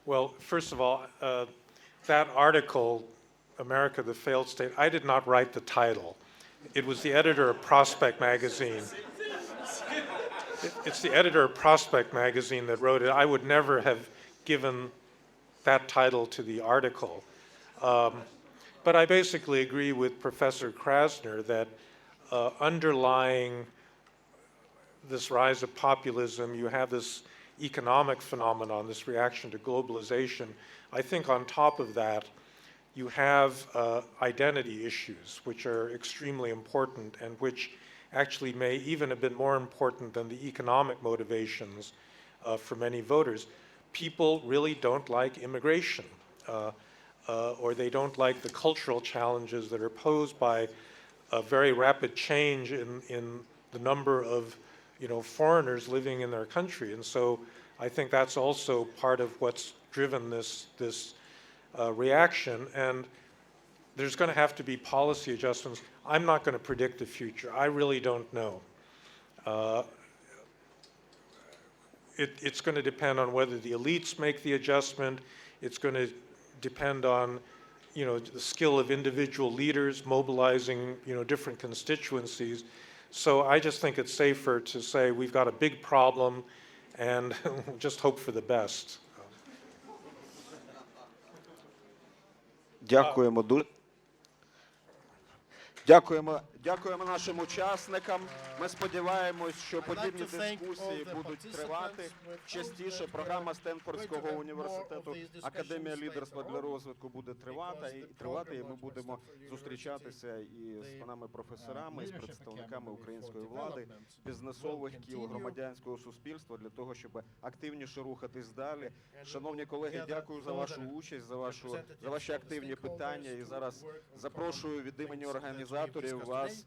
Well, first of all, that article, America, the Failed State, I did not write the title. It was the editor of Prospect magazine. It's the editor of Prospect magazine that wrote it. I would never have given that title to the article. But I basically agree with Professor Krasner that underlying this rise of populism, you have this economic phenomenon, this reaction to globalization. I think on top of that, you have identity issues, which are extremely important and which actually may even have been more important than the economic motivations for many voters. People really don't like immigration, or they don't like the cultural challenges that are posed by a very rapid change in the number of foreigners living in their country. And so I think that's also part of what's driven this reaction. And there's going to have to be policy adjustments. I'm not going to predict the future. I really don't know. It's going to depend on whether the elites make the adjustment. It's going to depend on the skill of individual leaders mobilizing different constituencies. So I just think it's safer to say we've got a big problem and just hope for the best. Дякуємо дуже. Дякуємо нашим учасникам. Ми сподіваємось, що подібні дискусії будуть тривати частіше. Програма Стенфордського університету Академія лідерства для розвитку буде тривати, і ми будемо зустрічатися і з панами професорами, і з представниками української влади, бізнесових кіл, громадянського суспільства для того, щоб активніше рухатись далі. Шановні колеги, дякую за вашу участь, за ваші активні питання. І зараз запрошую від імені організації вас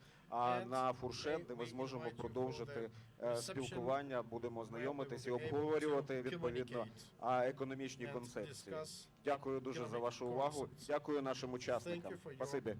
на фуршет, де ми зможемо продовжити спілкування, будемо знайомитися і обговорювати відповідно економічні концепції. Дякую дуже за вашу увагу. Дякую нашим учасникам. Спасибі.